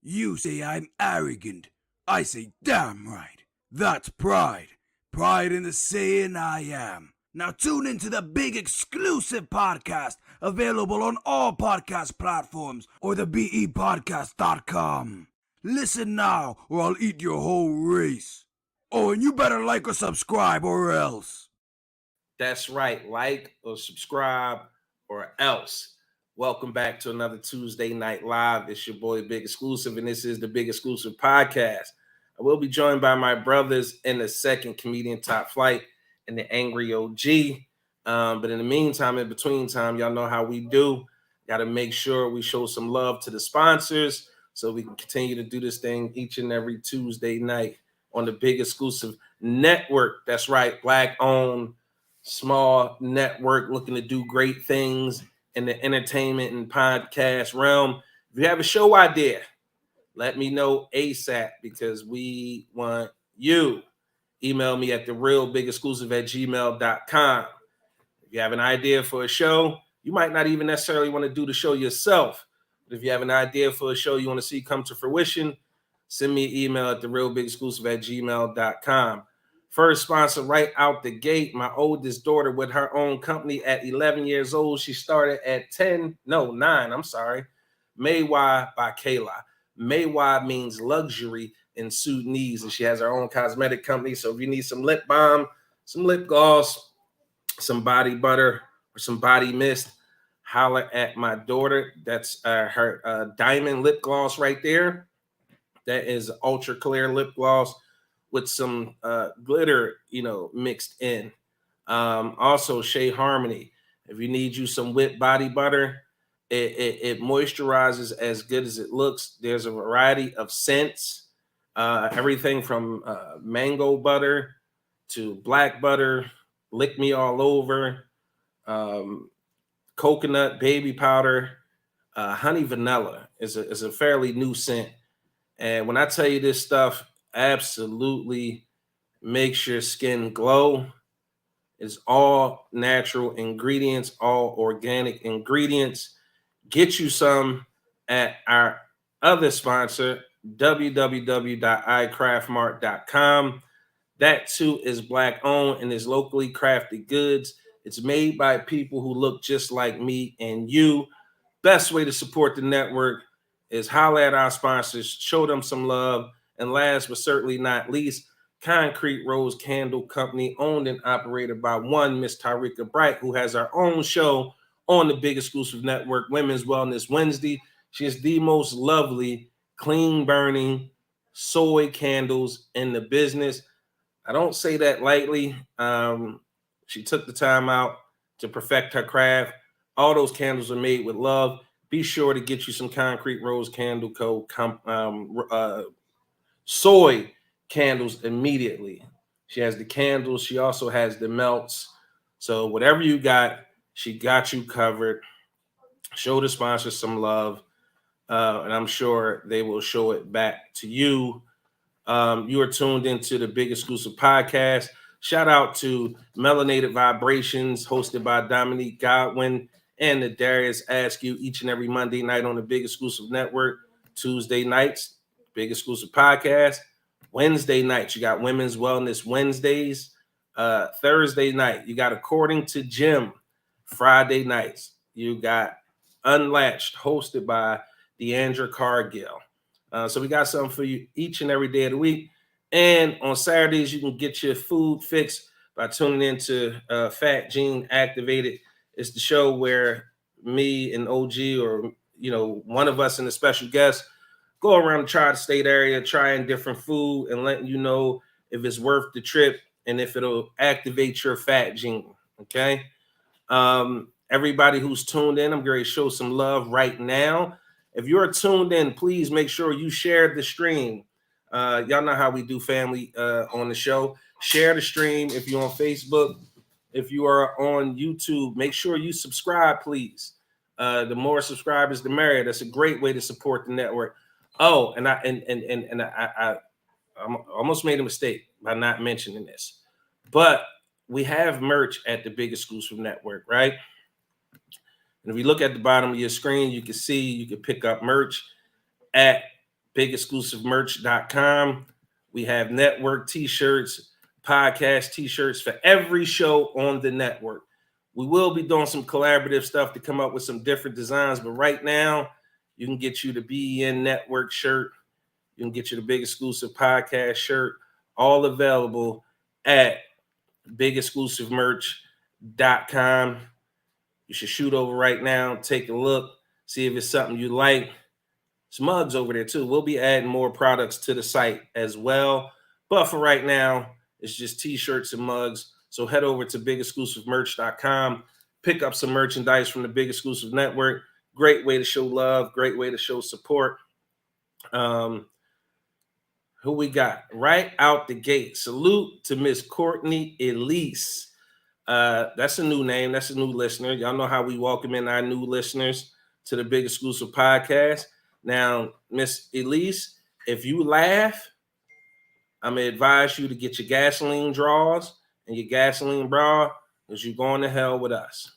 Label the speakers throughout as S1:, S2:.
S1: You say I'm arrogant. I say damn right. That's pride. Pride in the saying I am. Now tune into the big exclusive podcast available on all podcast platforms or the BEpodcast.com. Listen now or I'll eat your whole race. Oh, and you better like or subscribe or else.
S2: That's right. Like or subscribe or else. Welcome back to another Tuesday Night Live. It's your boy Big Exclusive, and this is the Big Exclusive Podcast. I will be joined by my brothers in the second comedian Top Flight and the Angry OG. But in the meantime, in between time, y'all know how we do. Got to make sure we show some love to the sponsors so we can continue to do this thing each and every Tuesday night on the Big Exclusive Network. That's right, Black-owned, small network looking to do great things in the entertainment and podcast realm. If you have a show idea, let me know ASAP because we want you. Email me at therealbigexclusive@gmail.com. If you have an idea for a show, you might not even necessarily want to do the show yourself. But if you have an idea for a show you want to see come to fruition, send me an email at therealbigexclusive@gmail.com. First sponsor right out the gate, my oldest daughter with her own company at 11 years old. She started at 9, I'm sorry. Maywa by Kayla. Maywa means luxury in Sudanese, and she has her own cosmetic company. So if you need some lip balm, some lip gloss, some body butter, or some body mist, holler at my daughter. That's her diamond lip gloss right there. That is ultra clear lip gloss with some glitter, mixed in. Also, Shea Harmony. If you need you some whipped body butter, it moisturizes as good as it looks. There's a variety of scents, everything from mango butter to black butter, lick me all over, coconut baby powder, honey vanilla is a fairly new scent. And when I tell you this stuff absolutely makes your skin glow, it's all natural ingredients, all organic ingredients. Get you some at our other sponsor, www.icraftmart.com. That too is Black owned and is locally crafted goods. It's made by people who look just like me and you. Best way to support the network is holler at our sponsors, show them some love, and last but certainly not least, Concrete Rose Candle Company, owned and operated by one Miss Tarika Bright, who has her own show on the Big Exclusive Network, Women's Wellness Wednesday. She is the most lovely, clean burning soy candles in the business. I don't say that lightly. She took the time out to perfect her craft. All those candles are made with love. Be sure to get you some Concrete Rose Candle Co. soy candles immediately. She has the candles. She also has the melts. So whatever you got, she got you covered. Show the sponsors some love, and I'm sure they will show it back to you. You are tuned into the Big Exclusive Podcast. Shout out to Melanated Vibrations, hosted by Dominique Godwin and the Darius Askew each and every Monday night on the Big Exclusive Network. Tuesday nights, Big Exclusive Podcast. Wednesday nights, you got Women's Wellness Wednesdays. Thursday night, you got According to Jim. Friday nights, you got Unlatched, hosted by Deandra Cargill. So we got something for you each and every day of the week. And on Saturdays, you can get your food fixed by tuning into Fat Gene Activated. It's the show where me and OG, or one of us and a special guest, go around the tri-state area, trying different food and letting you know if it's worth the trip and if it'll activate your fat gene. Okay. Everybody who's tuned in, I'm going to show some love right now. If you're tuned in, please make sure you share the stream. Y'all know how we do, family, on the show. Share the stream. If you're on Facebook, if you are on YouTube, make sure you subscribe, please. The more subscribers, the merrier. That's a great way to support the network. Oh, and I almost made a mistake by not mentioning this, but we have merch at the Big Exclusive Network, right? And if you look at the bottom of your screen, you can see you can pick up merch at bigexclusivemerch.com. We have network t-shirts, podcast t-shirts for every show on the network. We will be doing some collaborative stuff to come up with some different designs, but right now you can get you the BEN Network shirt. You can get you the Big Exclusive Podcast shirt, all available at bigexclusivemerch.com. You should shoot over right now, take a look, see if it's something you like. Some mugs over there too. We'll be adding more products to the site as well. But for right now, it's just t-shirts and mugs. So head over to bigexclusivemerch.com, pick up some merchandise from the Big Exclusive Network. Great way to show love, great way to show support. Who we got? Right out the gate. Salute to Miss Courtney Elise. That's a new name. That's a new listener. Y'all know how we welcome in our new listeners to the Big Exclusive Podcast. Now, Miss Elise, if you laugh, I'm going to advise you to get your gasoline drawers and your gasoline bra because you're going to hell with us.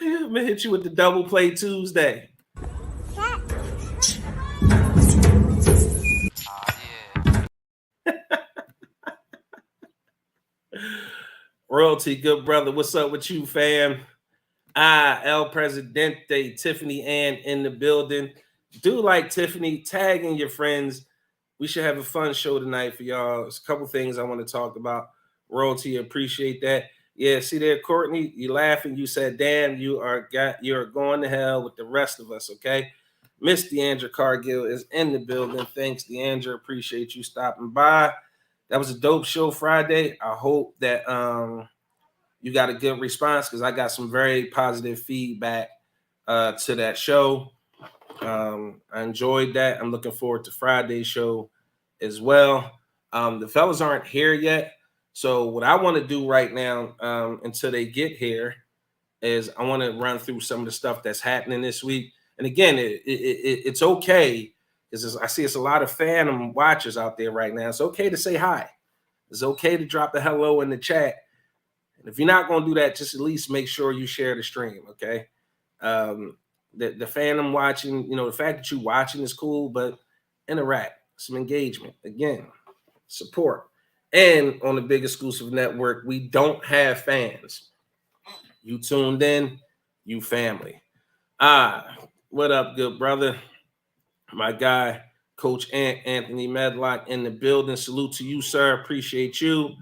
S2: I'm going to hit you with the double play Tuesday. Royalty, good brother. What's up with you, fam? El Presidente, Tiffany Ann in the building. Do like Tiffany, tagging your friends. We should have a fun show tonight for y'all. There's a couple things I want to talk about. Royalty, appreciate that. Yeah, see there, Courtney, you laughing. You said, damn, you're going to hell with the rest of us, okay? Miss Deandra Cargill is in the building. Thanks, Deandra. Appreciate you stopping by. That was a dope show Friday. I hope that you got a good response because I got some very positive feedback to that show. I enjoyed that. I'm looking forward to Friday's show as well. The fellas aren't here yet. So what I want to do right now until they get here is I want to run through some of the stuff that's happening this week. And again, it's okay because I see it's a lot of Phantom watchers out there right now. It's okay to say hi. It's okay to drop the hello in the chat. And if you're not going to do that, just at least make sure you share the stream, okay? The Phantom watching, the fact that you're watching is cool, but interact, some engagement. Again, support. And on the Big Exclusive Network, we don't have fans. You tuned in, you family. What up, good brother? My guy, Coach Anthony Medlock in the building. Salute to you, sir. Appreciate you.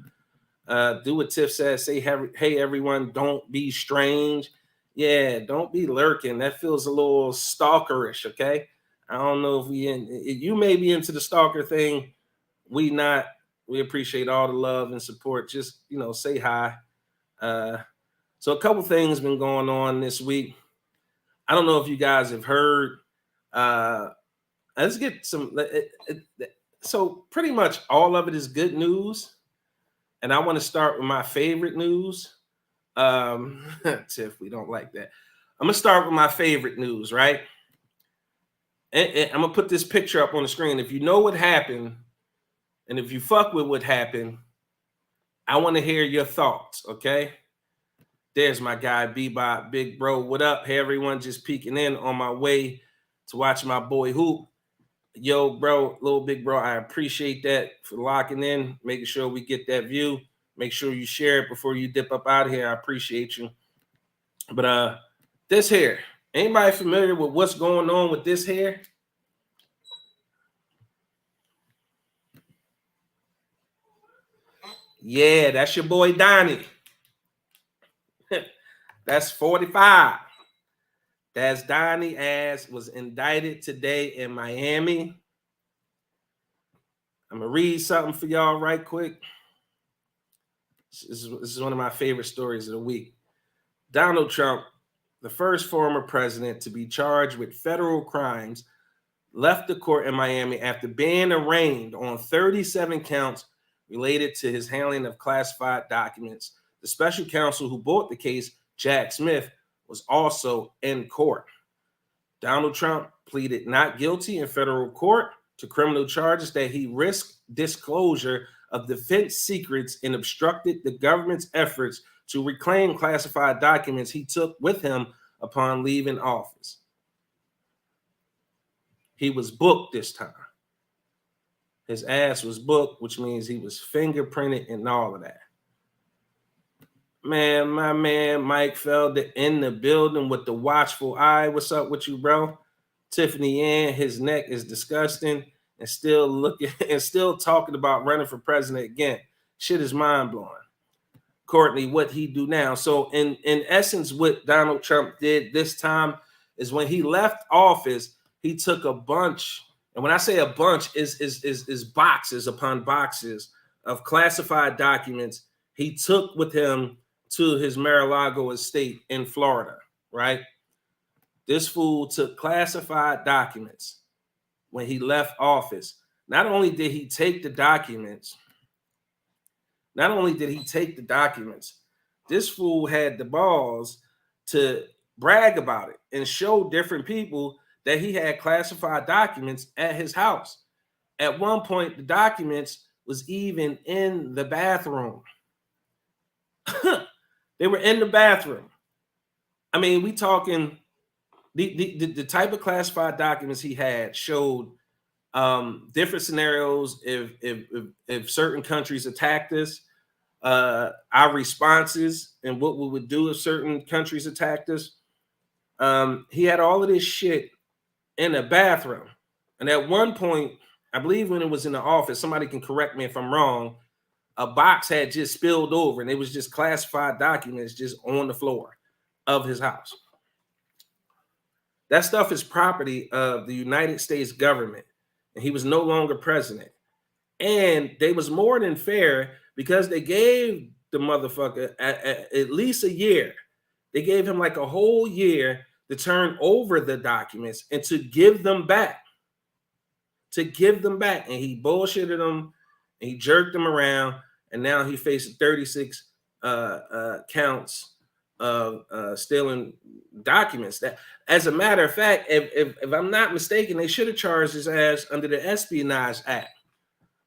S2: Do what Tiff says. Say, hey, everyone, don't be strange. Yeah, don't be lurking. That feels a little stalkerish, okay? I don't know if you may be into the stalker thing. We not. We appreciate all the love and support. Just, say hi. So a couple things been going on this week. I don't know if you guys have heard. Let's get some. So pretty much all of it is good news. And I want to start with my favorite news. Tiff, we don't like that. I'm going to start with my favorite news, right? And I'm going to put this picture up on the screen. If you know what happened, and if you fuck with what happened, I want to hear your thoughts, okay? There's my guy, Bebop, Big Bro. What up? Hey, everyone, just peeking in on my way to watch my boy hoop. Yo, bro, little Big Bro, I appreciate that for locking in, making sure we get that view. Make sure you share it before you dip up out of here. I appreciate you. But this here, anybody familiar with what's going on with this here? Yeah, that's your boy Donnie. That's 45. That's Donnie ass was indicted today in Miami. I'm gonna read something for y'all right quick. This is one of my favorite stories of the week. Donald Trump, the first former president to be charged with federal crimes, left the court in Miami after being arraigned on 37 counts related to his handling of classified documents. The special counsel who brought the case, Jack Smith, was also in court. Donald Trump pleaded not guilty in federal court to criminal charges that he risked disclosure of defense secrets and obstructed the government's efforts to reclaim classified documents he took with him upon leaving office. He was booked this time. His ass was booked, which means he was fingerprinted and all of that. Man, my man Mike Felder in the building with the watchful eye. What's up with you, bro? Tiffany Ann, his neck is disgusting and still looking and still talking about running for president again. Shit is mind-blowing. Courtney, what he do now? So in essence, what Donald Trump did this time is when he left office, he took a bunch, and when I say a bunch, is boxes upon boxes of classified documents he took with him to his Mar-a-Lago estate in Florida, right? This fool took classified documents when he left office. Not only did he take the documents, this fool had the balls to brag about it and show different people that he had classified documents at his house. At one point, the documents was even in the bathroom. They were in the bathroom. I mean, we talking the type of classified documents he had showed different scenarios if certain countries attacked us, our responses and what we would do if certain countries attacked us. He had all of this shit in a bathroom. And at one point, I believe when it was in the office, somebody can correct me if I'm wrong, a box had just spilled over and it was just classified documents just on the floor of his house. That stuff is property of the United States government, and he was no longer president. And they was more than fair because they gave the motherfucker at least a year. They gave him like a whole year to turn over the documents and to give them back. And he bullshitted them and he jerked them around. And now he faces 36 counts of stealing documents. That, as a matter of fact, if I'm not mistaken, they should have charged his ass under the Espionage Act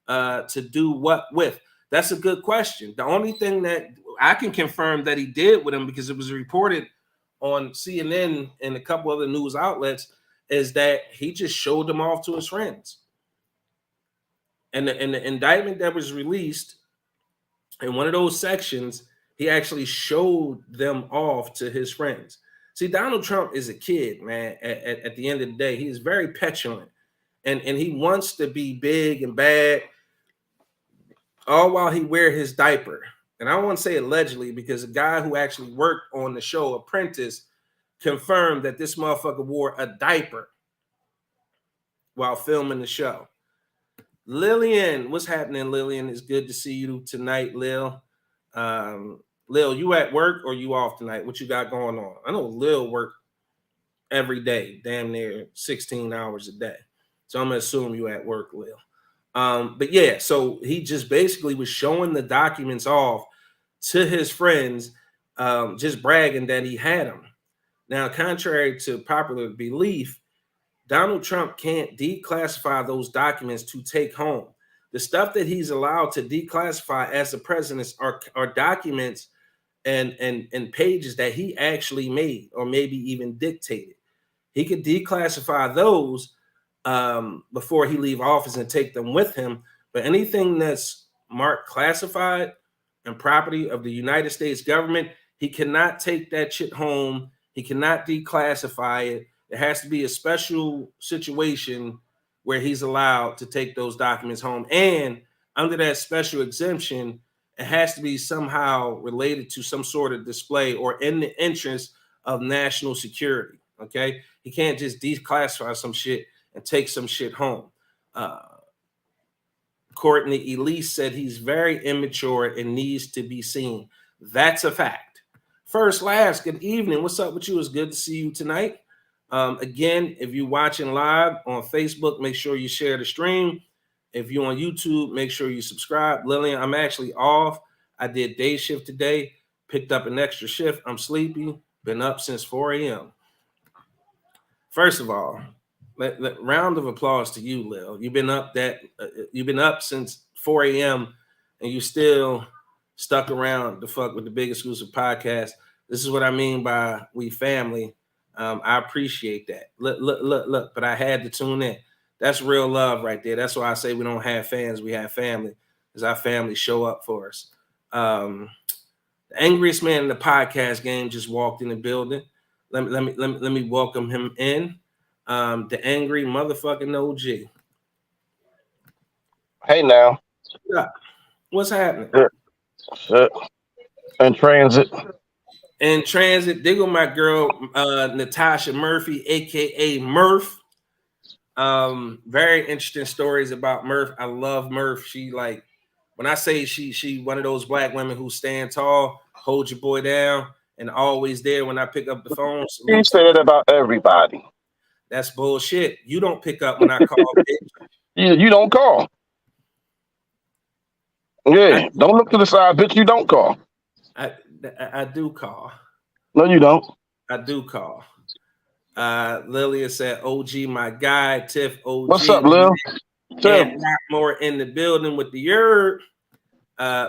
S2: to do what with. That's a good question. The only thing that I can confirm that he did with him, because it was reported on CNN and a couple other news outlets, is that he just showed them off to his friends. And the indictment that was released in one of those sections, he actually showed them off to his friends. See, Donald Trump is a kid, man. At the end of the day, he is very petulant, and he wants to be big and bad, all while he wear his diaper. And I don't want to say allegedly, because a guy who actually worked on the show Apprentice confirmed that this motherfucker wore a diaper while filming the show. Lillian, what's happening, Lillian? It's good to see you tonight, Lil. Lil, you at work or you off tonight? What you got going on? I know Lil work every day, damn near 16 hours a day. So I'm gonna assume you at work, Lil. But yeah, so he just basically was showing the documents off to his friends, just bragging that he had them. Now, contrary to popular belief, Donald Trump can't declassify those documents to take home. The stuff that he's allowed to declassify as the president are documents and pages that he actually made or maybe even dictated. He could declassify those before he leave office and take them with him. But anything that's marked classified and property of the United States government, he cannot take that shit home. He cannot declassify it. It has to be a special situation where he's allowed to take those documents home. And under that special exemption, it has to be somehow related to some sort of display or in the interest of national security. Okay, he can't just declassify some shit and take some shit home. Courtney Elise said he's very immature and needs to be seen. That's a fact. First, last, good evening. What's up with you? It's good to see you tonight. Again, if you're watching live on Facebook, make sure you share the stream. If you're on YouTube, make sure you subscribe. Lillian, I'm actually off. I did day shift today, picked up an extra shift. I'm sleepy, been up since 4 a.m. First of all, round of applause to you, Lil. You've been up since 4 a.m. and you still stuck around to fuck with the Big Exclusive Podcast. This is what I mean by we family. I appreciate that. Look, but I had to tune in. That's real love right there. That's why I say we don't have fans, we have family, because our family show up for us. The angriest man in the podcast game just walked in the building. Let me welcome him in. The angry motherfucking OG.
S3: Hey now.
S2: Yeah. What's happening?
S3: Shit. In transit.
S2: In transit, diggle my girl Natasha Murphy, aka Murph. Very interesting stories about Murph. I love Murph. She like when I say she one of those black women who stand tall, hold your boy down, and always there when I pick up the phone.
S3: You say that about everybody.
S2: That's bullshit. You don't pick up when I call, bitch.
S3: You don't call. Yeah, don't look to the side, bitch. You don't call.
S2: I do call.
S3: No, you don't.
S2: I do call. Lilia said, "OG, my guy, Tiff, OG."
S3: What's up, Lil?
S2: And not more in the building with the yerd.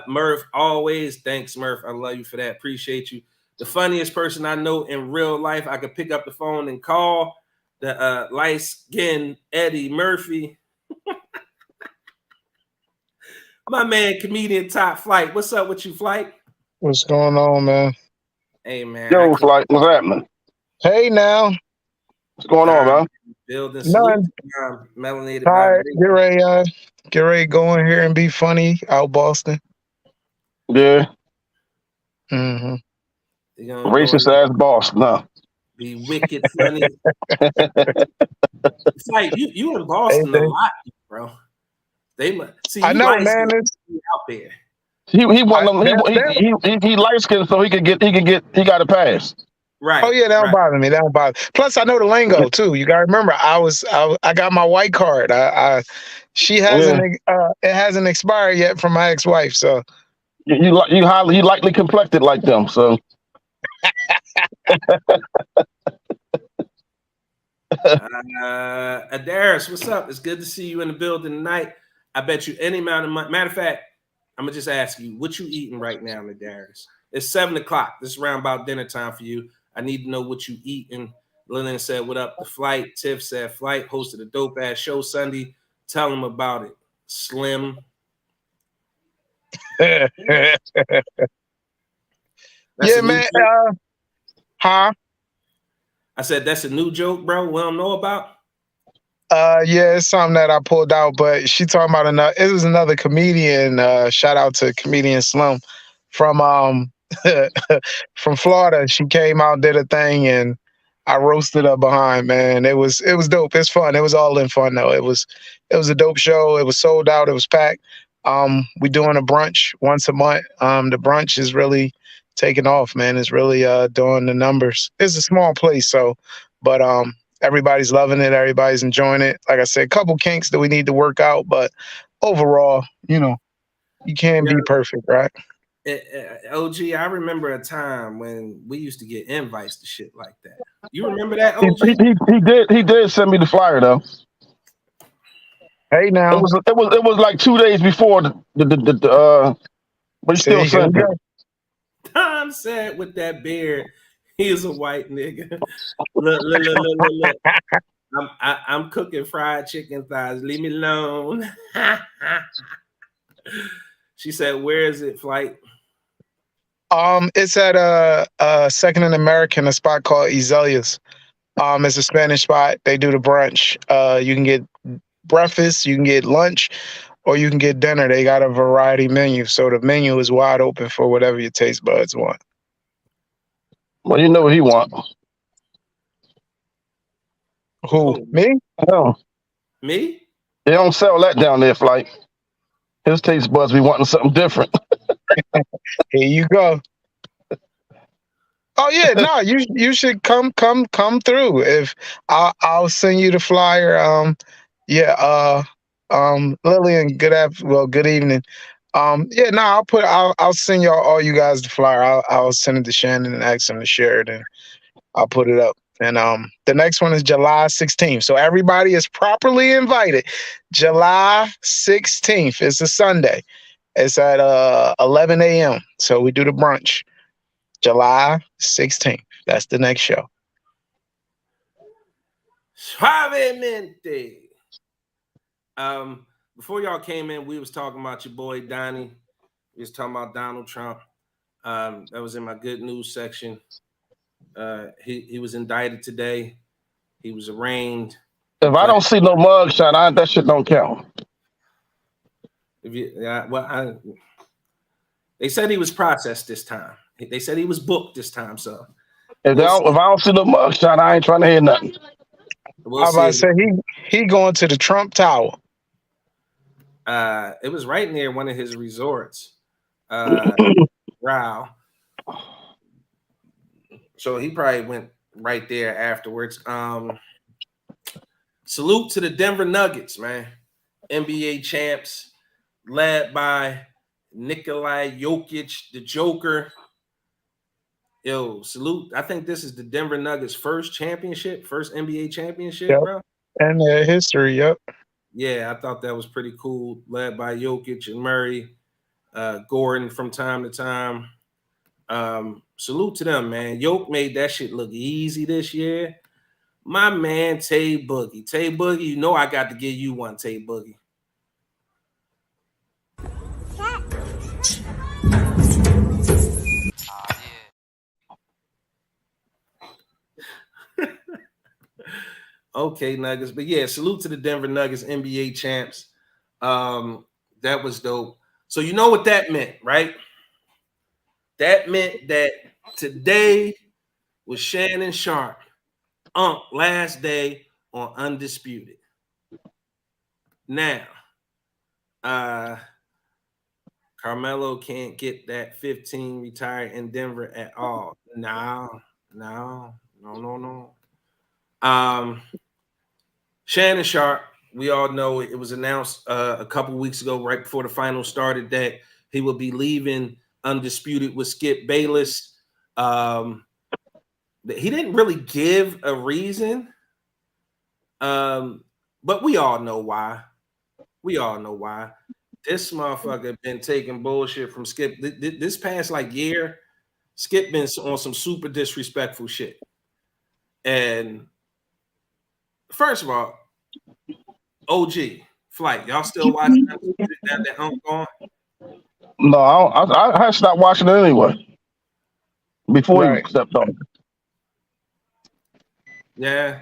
S2: Murph, always. Thanks, Murph. I love you for that. Appreciate you. The funniest person I know in real life, I could pick up the phone and call. The light-skinned Eddie Murphy. My man, comedian Top Flight. What's up with you, Flight?
S4: What's going on, man?
S2: Hey, man.
S3: Yo, Flight, what's happening?
S4: Hey, now.
S3: What's going on, man?
S2: Building
S4: None.
S2: melanated.
S4: All right, get ready, go in here and be funny out Boston.
S3: Yeah.
S4: Mm-hmm.
S3: Racist ass boss, no.
S2: Be wicked funny. It's like you in Boston a lot, bro. They see.
S4: I know, man.
S2: It's out there.
S3: He light skinned so he got a pass.
S2: Right.
S4: Oh yeah, that don't bother me. That don't bother. Plus, I know the lingo too. You gotta remember, I got my white card. She hasn't. It hasn't expired yet from my ex-wife. So
S3: you lightly complected like them. So.
S2: Adaris, what's up? It's good to see you in the building tonight. I bet you any amount of money. Matter of fact, I'm gonna just ask you, what you eating right now, Adaris? It's 7:00. This is around about dinner time for you. I need to know what you eating. Lillian said, "What up?" The Flight. Tiff said, "Flight hosted a dope ass show Sunday. Tell them about it." Slim.
S4: yeah, man. Huh?
S2: I said, "That's a new joke, bro. We don't know about."
S4: Yeah, it's something that I pulled out, but she talking about it was another comedian. Shout out to comedian Slim from from Florida. She came out, did a thing, and I roasted her behind, man. It was dope. It's fun. It was all in fun though. It was a dope show. It was sold out. It was packed. We doing a brunch once a month. The brunch is really taking off, man. It's really doing the numbers. It's a small place, but everybody's loving it. Everybody's enjoying it. Like I said, a couple kinks that we need to work out, but overall, you can't be perfect, right?
S2: OG, I remember a time when we used to get invites to shit like that. You remember that, OG?
S3: He did send me the flyer though.
S4: Hey now.
S3: It was like 2 days before but he still sent it.
S2: Tom said with that beard, he's a white nigga. Look. I'm cooking fried chicken thighs. Leave me alone. She said, "Where is it, Flight?"
S4: It's at a Second and American, a spot called Izelia's. It's a Spanish spot. They do the brunch. You can get breakfast, you can get lunch, or you can get dinner. They got a variety menu, so the menu is wide open for whatever your taste buds want.
S3: Well, you know what he want.
S4: Who? Me?
S3: No,
S2: Me?
S3: they don't sell that down there, Flight. His taste buds be wanting something different.
S4: Here you go. Oh yeah, no, you should come through. If I'll send you the flyer. Yeah, Lillian, good evening. Yeah, no, I'll send all you guys the flyer. I'll send it to Shannon and ask him to share it, and I'll put it up. And the next one is July 16th. So everybody is properly invited. July 16th. It's a Sunday. It's at 11 a.m. So we do the brunch. July 16th. That's the next show.
S2: Suavemente. Before y'all came in, we was talking about your boy Donnie. We was talking about Donald Trump. That was in my good news section. He was indicted today. He was arraigned.
S3: If I don't see no mugshot, that shit don't count.
S2: They said he was processed this time. They said he was booked this time. So
S3: if I don't see no mugshot, I ain't trying to hear nothing.
S4: I was about to say he going to the Trump Tower.
S2: It was right near one of his resorts. Wow. So he probably went right there afterwards. Salute to the Denver Nuggets, man. NBA champs, led by Nikola Jokic, the Joker. Yo, salute. I think this is the Denver Nuggets' first NBA championship,
S4: yep.
S2: Bro.
S4: And their history, yep.
S2: Yeah, I thought that was pretty cool. Led by Jokic and Murray, Gordon from time to time. Salute to them, man. Yoke made that shit look easy this year. My man, Tay Boogie. Tay Boogie, you know I got to give you one, Tay Boogie. Okay, Nuggets. But yeah, salute to the Denver Nuggets, NBA champs. That was dope. So you know what that meant, right? That meant that today was Shannon Sharp, last day on Undisputed. Now, Carmelo can't get that 15 retired in Denver at all. No. Shannon Sharp, we all know it was announced a couple weeks ago, right before the final started, that he will be leaving Undisputed with Skip Bayless. He didn't really give a reason, but we all know why. This motherfucker been taking bullshit from Skip. This past year, Skip been on some super disrespectful shit. And first of all, OG, Flight, y'all still watching that gone?
S3: No, I had stopped watching it anyway. Before he stepped on.
S2: Yeah.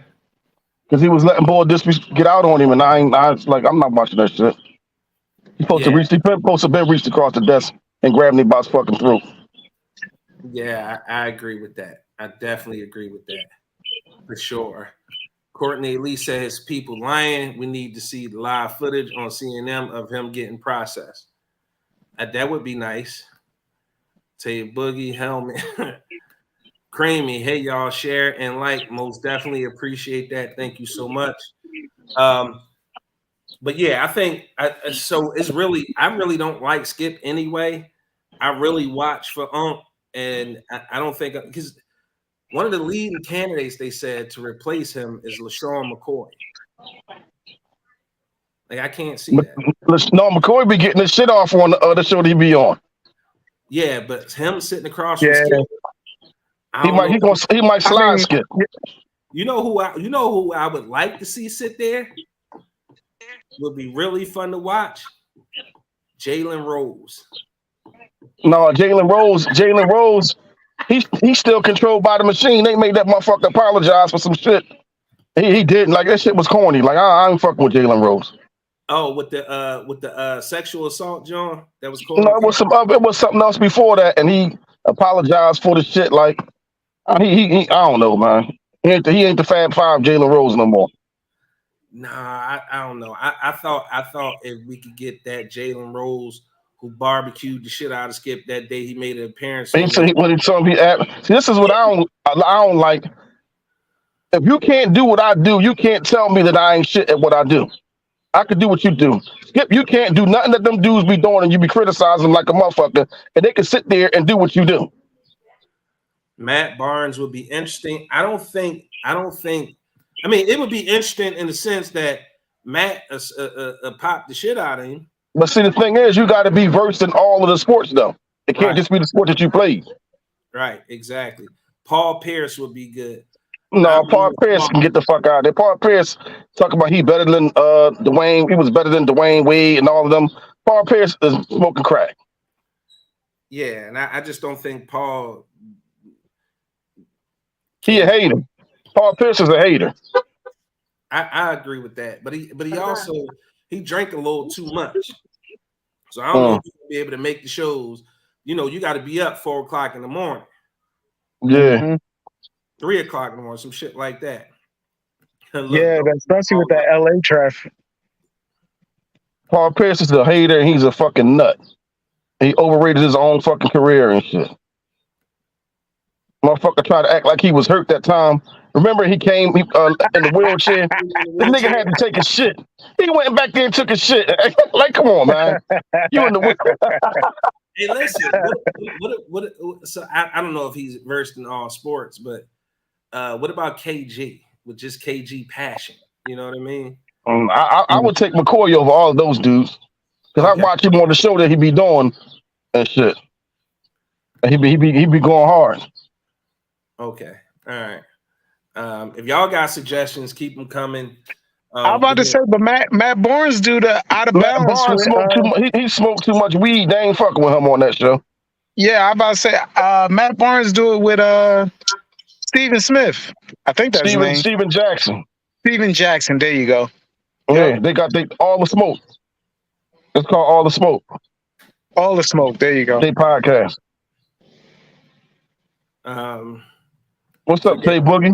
S3: Because he was letting Boy get out on him, and I'm not watching that shit. He's supposed to be reached across the desk and grab me by his fucking throat.
S2: Yeah, I agree with that. I definitely agree with that. For sure. Courtney Lee says people lying. We need to see the live footage on CNN of him getting processed. That would be nice. Tay Boogie, Helmet. Creamy. Hey, y'all, share and like. Most definitely appreciate that. Thank you so much. But yeah, I think so. It's really, I really don't like Skip anyway. I really watch for and I don't think, because one of the leading candidates they said to replace him is LaShawn McCoy. I can't see that.
S3: No, McCoy be getting his shit off on the other show he be on.
S2: Yeah, but him sitting across from Skip,
S3: he might slide Skip.
S2: You know who I would like to see sit there? Would be really fun to watch. Jalen Rose.
S3: No, Jalen Rose, he's still controlled by the machine. They made that motherfucker apologize for some shit. He didn't. That shit was corny. I ain't fucking with Jalen Rose.
S2: Oh, with the sexual assault, John? That was cool.
S3: No, it was something else before that, and he apologized for the shit. I don't know, man. He ain't the Fab Five, Jalen Rose no more.
S2: Nah, I don't know. I thought if we could get that Jalen Rose who barbecued the shit out of Skip that day he made an appearance
S3: He
S2: on
S3: said when he told me, see, this is what I don't like. If you can't do what I do, you can't tell me that I ain't shit at what I do. I could do what you do. Skip, you can't do nothing that them dudes be doing, and you be criticizing them like a motherfucker, and they can sit there and do what you do.
S2: Matt Barnes would be interesting. I mean, it would be interesting in the sense that Matt popped the shit out of him.
S3: But see, the thing is, you got to be versed in all of the sports, though. It can't
S2: Right.
S3: just be the sport that you played.
S2: Right, exactly. Paul Pierce would be good.
S3: No, Paul Pierce can get the fuck out of there. Paul Pierce talking about he better than Dwayne. He was better than Dwayne Wade and all of them. Paul Pierce is smoking crack.
S2: Yeah, and I just don't think Paul.
S3: He a hater. Paul Pierce is a hater.
S2: I agree with that, but he also he drank a little too much. So I don't know if he'll be able to make the shows. You know, you got to be up 4 o'clock in the morning.
S3: Yeah.
S2: 3 o'clock in the morning, some shit like that.
S4: Yeah, especially with that LA traffic.
S3: Paul Pierce is a hater and he's a fucking nut. He overrated his own fucking career and shit. Motherfucker tried to act like he was hurt that time. Remember he came in the wheelchair? The nigga had to take his shit. He went back there and took his shit. Like, come on, man. You in the wheelchair.
S2: Hey, listen. So I don't know if he's versed in all sports, but what about KG with just KG passion? You know what I mean?
S3: I would take McCoy over all of those dudes because I watch him on the show that he be doing and shit. And he be going hard.
S2: Okay, all right. If y'all got suggestions, keep them coming.
S4: I'm about to say, but Matt Barnes do the out of
S3: Matt
S4: bounds.
S3: Barnes smoked too much. He smoked too much weed. They ain't fucking with him on that show.
S4: Yeah, I'm about to say Matt Barnes do it with Stephen Smith. I think that's his name.
S3: Steven Jackson.
S4: Steven Jackson. There you go.
S3: Yeah,
S4: Yep.
S3: they got all the smoke. It's called All the Smoke.
S4: All the smoke. There you go.
S3: They podcast. What's up, Tay Boogie?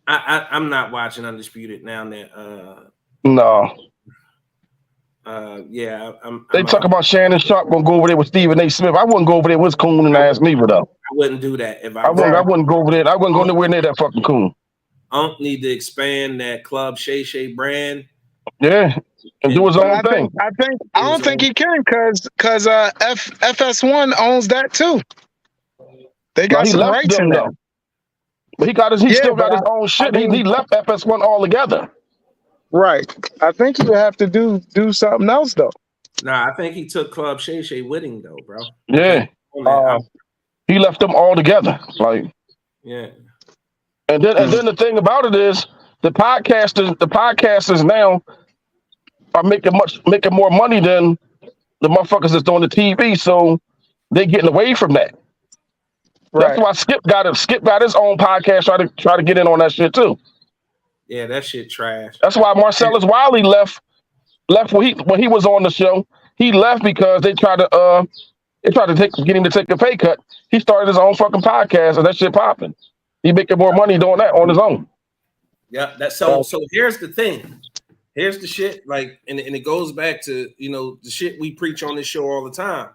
S2: I'm not watching Undisputed now that
S3: No.
S2: yeah,
S3: They talk about Shannon Sharp gonna go over there with Stephen A. Smith. I wouldn't go over there with Coon and ass neither though.
S2: I wouldn't do that if
S3: I wouldn't go over there. I wouldn't go nowhere near that fucking Coon.
S2: Unc need to expand that Club Shay Shay brand.
S3: Yeah, and do his own thing.
S4: I don't think he can because FS1 owns that too. They got some rights in that.
S3: But he still got his own shit. He left FS1 altogether.
S4: Right. I think he would have to do something else though.
S2: Nah, I think he took Club Shay Shay with him though, bro.
S3: Yeah. He left them all together. Like,
S2: yeah.
S3: And then the thing about it is the podcasters now are making more money than the motherfuckers that's on the TV, so they getting away from that. Right. That's why Skip got his own podcast, try to get in on that shit too.
S2: Yeah, that shit trash.
S3: That's why Marcellus Wiley left when he was on the show. He left because they tried to get him to take a pay cut. He started his own fucking podcast and that shit popping. He making more money doing that on his own.
S2: Yeah, that's so here's the thing. Here's the shit, like, and it goes back to, you know, the shit we preach on this show all the time.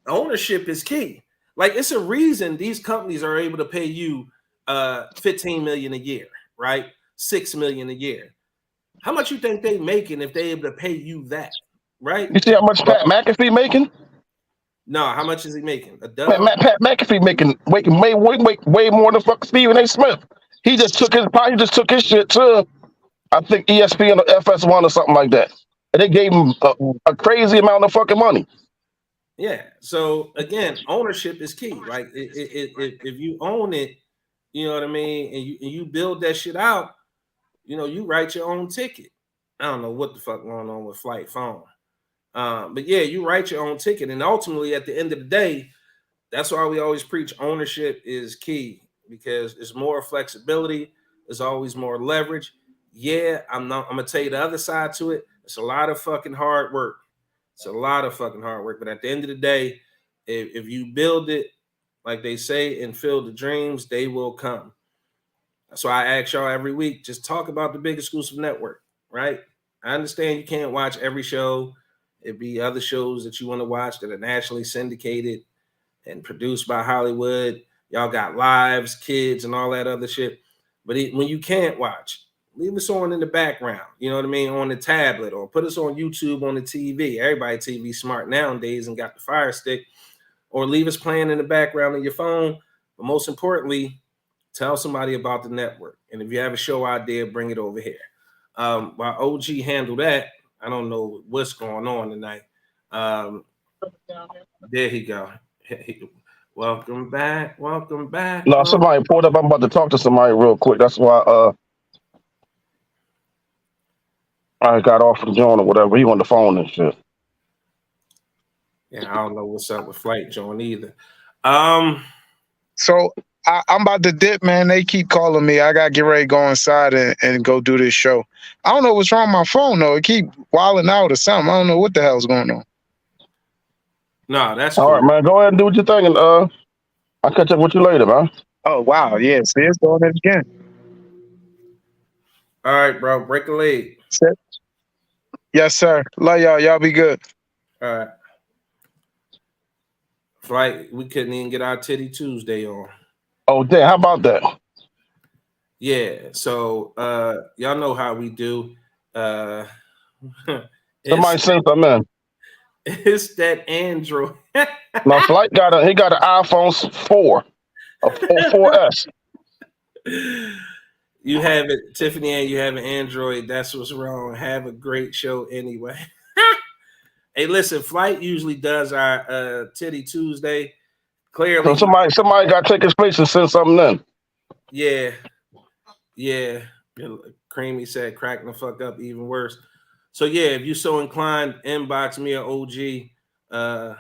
S2: Ownership is key. Like, it's a reason these companies are able to pay you $15 million a year, right? $6 million a year. How much you think they making if they able to pay you that, right?
S3: You see how much Pat McAfee making?
S2: No, how much is he making?
S3: Pat McAfee making way more than fucking Stephen A. Smith. He just took his shit to, I think, ESPN or FS1 or something like that, and they gave him a crazy amount of fucking money.
S2: Yeah. So again, ownership is key. Like, if you own it, you know what I mean, and you build that shit out, you know, you write your own ticket. I don't know what the fuck going on with Flight phone. But yeah, you write your own ticket. And ultimately, at the end of the day, that's why we always preach ownership is key, because it's more flexibility. There's always more leverage. Yeah, I'm going to tell you the other side to it. It's a lot of fucking hard work. It's a lot of fucking hard work. But at the end of the day, if you build it, like they say, and fill the dreams, they will come. So I ask y'all every week, just talk about the big exclusive network, right? I understand you can't watch every show. It'd be other shows that you want to watch that are nationally syndicated and produced by Hollywood. Y'all got lives, kids, and all that other shit. But when you can't watch, leave us on in the background. You know what I mean? On the tablet, or put us on YouTube on the TV. Everybody TV smart nowadays and got the Fire Stick. Or leave us playing in the background on your phone. But most importantly, tell somebody about the network. And if you have a show idea, bring it over here. While OG handle that, I don't know what's going on tonight. There he go. Welcome back. Welcome back.
S3: No, somebody pulled up. I'm about to talk to somebody real quick. That's why I got off the joint or whatever. He on the phone and shit.
S2: Yeah, I don't know what's up with Flight John either.
S4: So I'm about to dip, man. They keep calling me. I gotta get ready to go inside and go do this show. I don't know what's wrong with my phone though. It keep wilding out or something. I don't know what the hell's going on.
S2: No, that's
S3: all
S2: cool.
S3: right, man. Go ahead and do what you're thinking. I'll catch up with you later, man.
S4: Oh wow, yeah. See, it's doing it again.
S2: All right, bro. Break a leg.
S4: Yes, sir. Love y'all. Y'all be good.
S2: All right. Flight, we couldn't even get our Titty Tuesday on.
S3: Oh, damn. How about that?
S2: Yeah. So y'all know how we do.
S3: Somebody sent them in.
S2: It's that Android.
S3: Now, Flight got an iPhone 4, a 4S.
S2: You have it, Tiffany, and you have an Android. That's what's wrong. Have a great show anyway. Hey, listen, Flight usually does our Titty Tuesday. Clearly,
S3: So somebody got to take his place and send something in.
S2: Yeah. Creamy said, "Crack the fuck up, even worse." So yeah, if you so inclined, inbox me or OG. I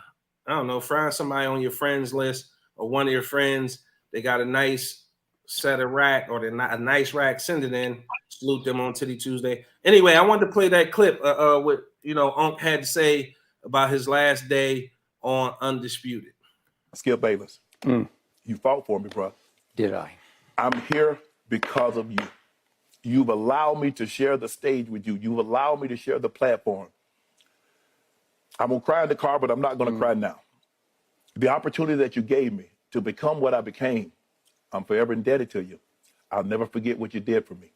S2: don't know, find somebody on your friends list or one of your friends. They got a nice set of rack or they're not a nice rack. Send it in. Salute them on Titty Tuesday. Anyway, I wanted to play that clip. What Unc had to say about his last day on Undisputed.
S5: Skip Bayless, you fought for me, bro.
S6: Did I?
S5: I'm here because of you. You've allowed me to share the stage with you. You've allowed me to share the platform. I'm going to cry in the car, but I'm not going to cry now. The opportunity that you gave me to become what I became, I'm forever indebted to you. I'll never forget what you did for me.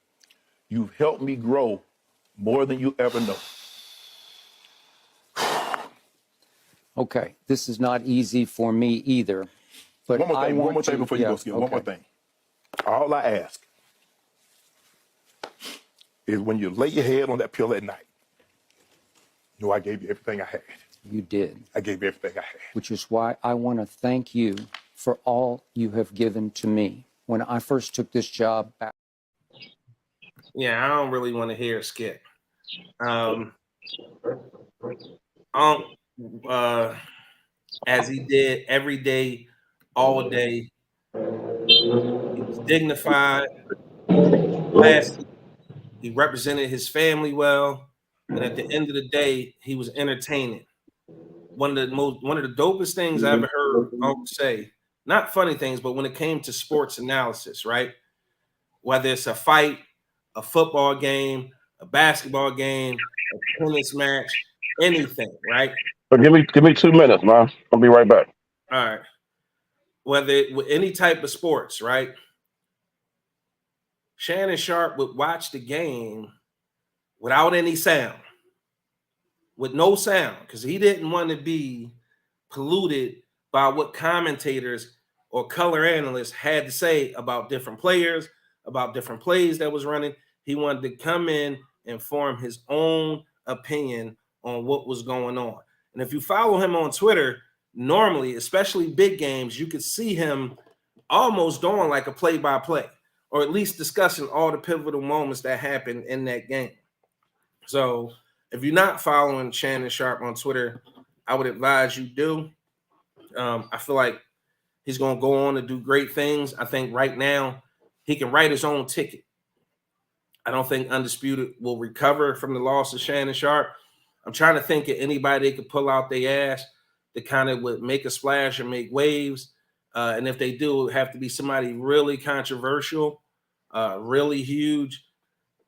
S5: You've helped me grow more than you ever know.
S6: Okay, this is not easy for me either. But
S5: One more thing before you go, Skip.
S6: Okay.
S5: One more thing. All I ask is when you lay your head on that pillow at night, I gave you everything I had.
S6: You did.
S5: I gave you everything I had.
S6: Which is why I want to thank you for all you have given to me. When I first took this job back.
S2: Yeah, I don't really want to hear Skip. As he did every day, all day, he was dignified, classy. He represented his family well, and at the end of the day, he was entertaining. One of the dopest things I ever heard Uncle say. Not funny things, but when it came to sports analysis, right? Whether it's a fight, a football game, a basketball game, a tennis match, anything, right?
S3: But give me 2 minutes, man. I'll be right back.
S2: All right. Whether with any type of sports, right? Shannon Sharp would watch the game without any sound, with no sound, because he didn't want to be polluted by what commentators or color analysts had to say about different players, about different plays that was running. He wanted to come in and form his own opinion on what was going on. And if you follow him on Twitter, normally, especially big games, you could see him almost doing like a play-by-play, or at least discussing all the pivotal moments that happened in that game. So if you're not following Shannon Sharp on Twitter, I would advise you do. I feel like he's going to go on to do great things. I think right now he can write his own ticket. I don't think Undisputed will recover from the loss of Shannon Sharp. I'm trying to think of anybody they could pull out their ass that kind of would make a splash or make waves. And if they do, it would have to be somebody really controversial. really huge.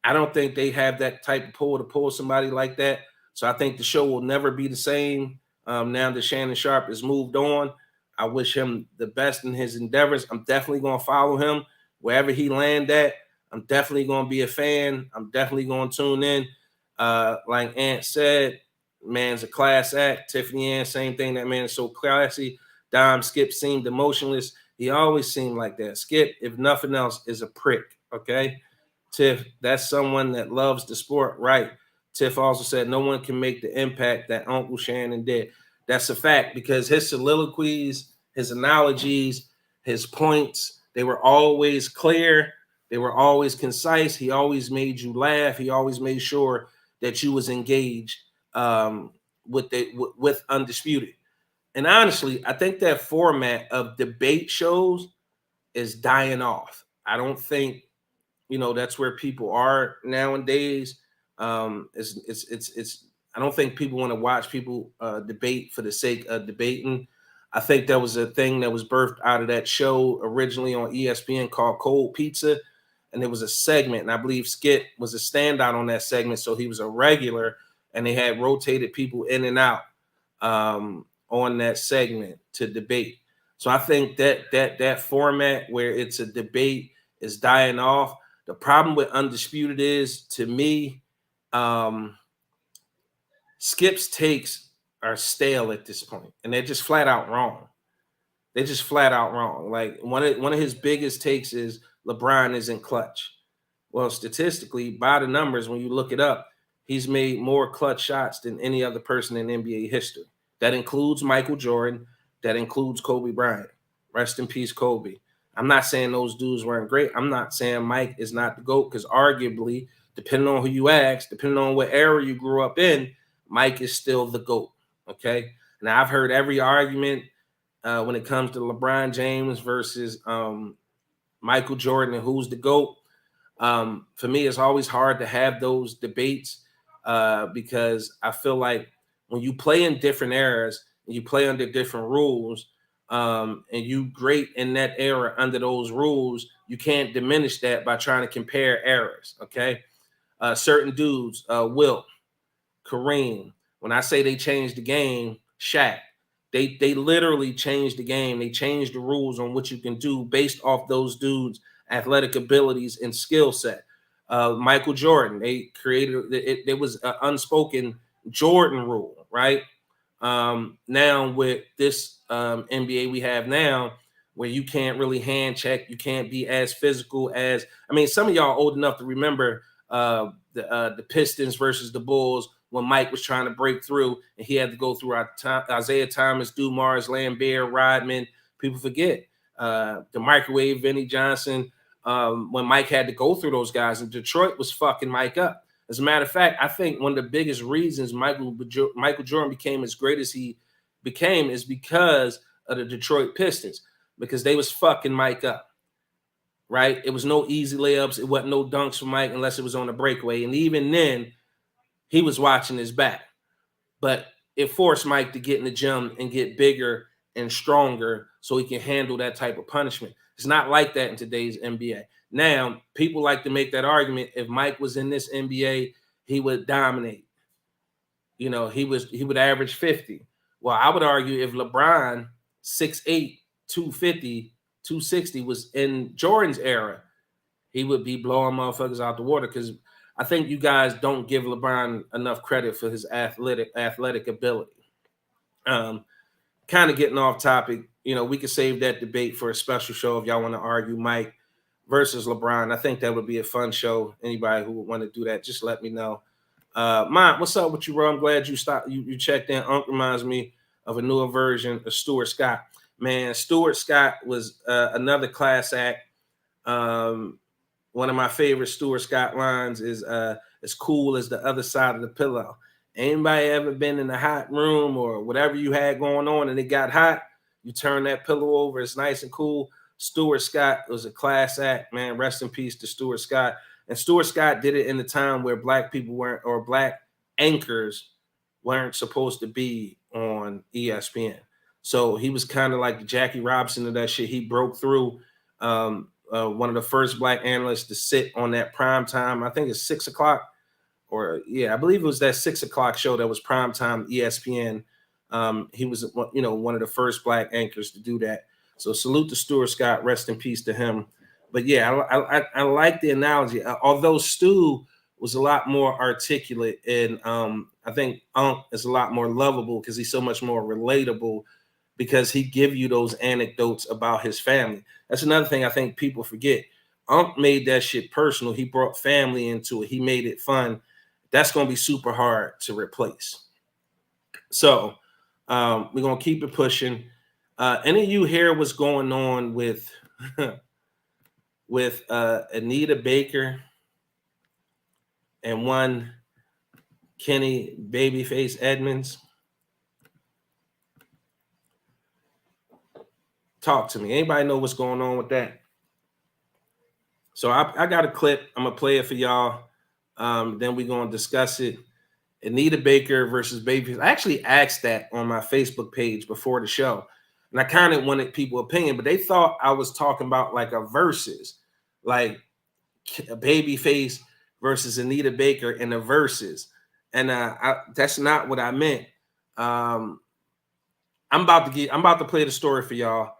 S2: I don't think they have that type of pull to pull somebody like that. So I think the show will never be the same now that Shannon Sharp has moved on. I wish him the best in his endeavors. I'm definitely going to follow him wherever he land at. I'm definitely going to be a fan. I'm definitely going to tune in. Like Ant said, man's a class act. Tiffany Ann, same thing. That man is so classy. Dom Skip seemed emotionless. He always seemed like that. Skip, if nothing else, is a prick, okay? Tiff, that's someone that loves the sport, right? Tiff also said no one can make the impact that Uncle Shannon did. That's a fact, because his soliloquies, his analogies, his points, they were always clear. They were always concise. He always made you laugh. He always made sure that you was engaged with Undisputed. And honestly, I think that format of debate shows is dying off. I don't think that's where people are nowadays. It's I don't think people want to watch people debate for the sake of debating. I think that was a thing that was birthed out of that show originally on ESPN called Cold Pizza, and there was a segment, and I believe Skip was a standout on that segment, so he was a regular, and they had rotated people in and out on that segment to debate. So I think that format where it's a debate is dying off. The problem with Undisputed is, to me, Skip's takes are stale at this point, and they're just flat out wrong. They're just flat out wrong. Like one of his biggest takes is LeBron isn't clutch. Well, statistically, by the numbers, when you look it up, he's made more clutch shots than any other person in NBA history. That includes Michael Jordan. That includes Kobe Bryant. Rest in peace, Kobe. I'm not saying those dudes weren't great. I'm not saying Mike is not the GOAT, because arguably, depending on who you ask, depending on what era you grew up in, Mike is still the GOAT, okay? Now, I've heard every argument when it comes to LeBron James versus Michael Jordan and who's the GOAT. For me, it's always hard to have those debates because I feel like when you play in different eras and you play under different rules, and you great in that era under those rules, you can't diminish that by trying to compare eras, okay? Certain dudes, Wilt, Kareem, when I say they changed the game, Shaq, they literally changed the game. They changed the rules on what you can do based off those dudes' athletic abilities and skill set. Michael Jordan, they created it. There was an unspoken Jordan rule, right? Now with this NBA we have now, where you can't really hand check, you can't be as physical as, I mean, some of y'all old enough to remember the Pistons versus the Bulls when Mike was trying to break through and he had to go through Isaiah Thomas, Dumars, Lambert, Rodman. People forget the microwave, Vinnie Johnson, when Mike had to go through those guys, and Detroit was fucking Mike up. As a matter of fact, I think one of the biggest reasons Michael Jordan became as great as he became is because of the Detroit Pistons, because they was fucking Mike up, right? It was no easy layups. It wasn't no dunks for Mike unless it was on a breakaway. And even then, he was watching his back. But it forced Mike to get in the gym and get bigger and stronger so he can handle that type of punishment. It's not like that in today's NBA. Now, people like to make that argument. If Mike was in this NBA, he would dominate. He would average 50. Well, I would argue if LeBron, 6'8", 250, 260 was in Jordan's era, he would be blowing motherfuckers out the water, because I think you guys don't give LeBron enough credit for his athletic ability. Kind of getting off topic, we could save that debate for a special show if y'all want to argue Mike versus LeBron. I think that would be a fun show. Anybody who would want to do that, just let me know. Mont, what's up with you, bro? I'm glad you stopped. You checked in. Unc reminds me of a newer version of Stuart Scott. Man, Stuart Scott was another class act. One of my favorite Stuart Scott lines is as cool as the other side of the pillow. Anybody ever been in a hot room or whatever you had going on and it got hot? You turn that pillow over, it's nice and cool. Stuart Scott was a class act, man. Rest in peace to Stuart Scott. And Stuart Scott did it in the time where black people weren't, or black anchors weren't supposed to be on ESPN. So he was kind of like the Jackie Robinson of that shit. He broke through. one of the first black analysts to sit on that prime time. I think it's 6 o'clock, or yeah, I believe it was that 6 o'clock show that was prime time ESPN. He was, one of the first black anchors to do that. So salute to Stuart Scott, rest in peace to him. But yeah, I like the analogy. Although Stu was a lot more articulate, and I think Unc is a lot more lovable because he's so much more relatable, because he give you those anecdotes about his family. That's another thing I think people forget. Unc made that shit personal. He brought family into it. He made it fun. That's going to be super hard to replace. So we're going to keep it pushing. Any of you hear what's going on with with Anita Baker and one Kenny Babyface Edmonds? Talk to me. Anybody know what's going on with that? So I got a clip. I'm going to play it for y'all. Then we're going to discuss it. Anita Baker versus Babyface. I actually asked that on my Facebook page before the show. And I kind of wanted people's opinion, but they thought I was talking about like a versus, like a Babyface versus Anita Baker in a versus. And that's not what I meant. I'm about to play the story for y'all.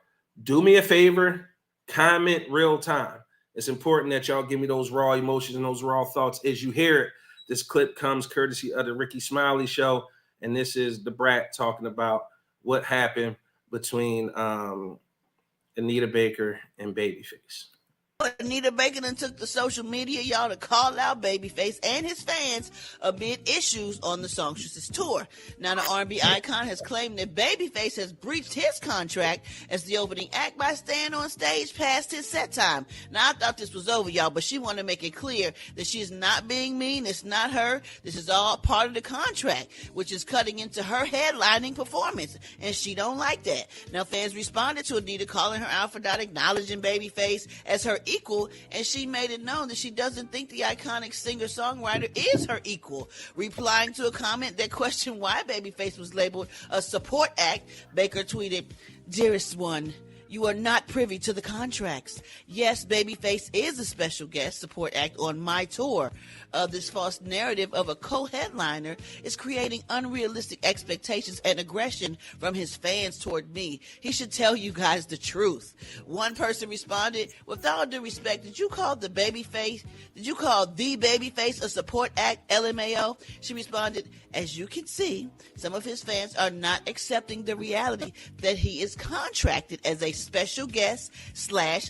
S2: Do me a favor, comment real time. It's important that y'all give me those raw emotions and those raw thoughts as you hear it. This clip comes courtesy of the Ricky Smiley Show, and this is the Brat talking about what happened between Anita Baker and Babyface.
S7: Anita Baker done took the social media, y'all, to call out Babyface and his fans amid issues on the Songstress tour. Now, the R&B icon has claimed that Babyface has breached his contract as the opening act by staying on stage past his set time. Now, I thought this was over, y'all, but she wanted to make it clear that she's not being mean. It's not her. This is all part of the contract, which is cutting into her headlining performance, and she don't like that. Now, fans responded to Anita calling her out for not acknowledging Babyface as her equal, and she made it known that she doesn't think the iconic singer-songwriter is her equal. Replying to a comment that questioned why Babyface was labeled a support act, Baker tweeted, "Dearest one, you are not privy to the contracts. Yes, Babyface is a special guest support act on my tour. This false narrative of a co-headliner is creating unrealistic expectations and aggression from his fans toward me. He should tell you guys the truth." One person responded, "With all due respect, did you call the Babyface a support act, LMAO?" She responded, "As you can see, some of his fans are not accepting the reality that he is contracted as a special guest /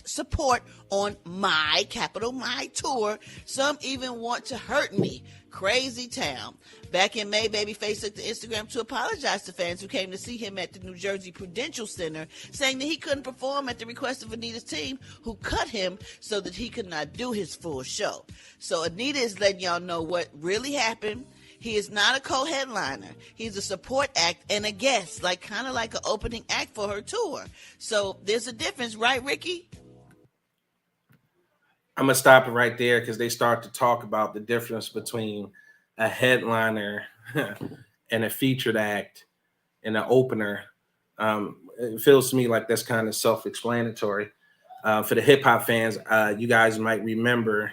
S7: support on my, capital my, tour. Some even want to hurt me. Crazy town." Back in May, Babyface took to Instagram to apologize to fans who came to see him at the New Jersey Prudential Center, saying that he couldn't perform at the request of Anita's team, who cut him so that he could not do his full show. So Anita is letting y'all know what really happened. He is not a co-headliner. He's a support act and a guest, kind of like an opening act for her tour. So there's a difference, right, Ricky?
S2: I'm going to stop it right there because they start to talk about the difference between a headliner and a featured act and an opener. It feels to me like that's kind of self-explanatory. For the hip-hop fans, you guys might remember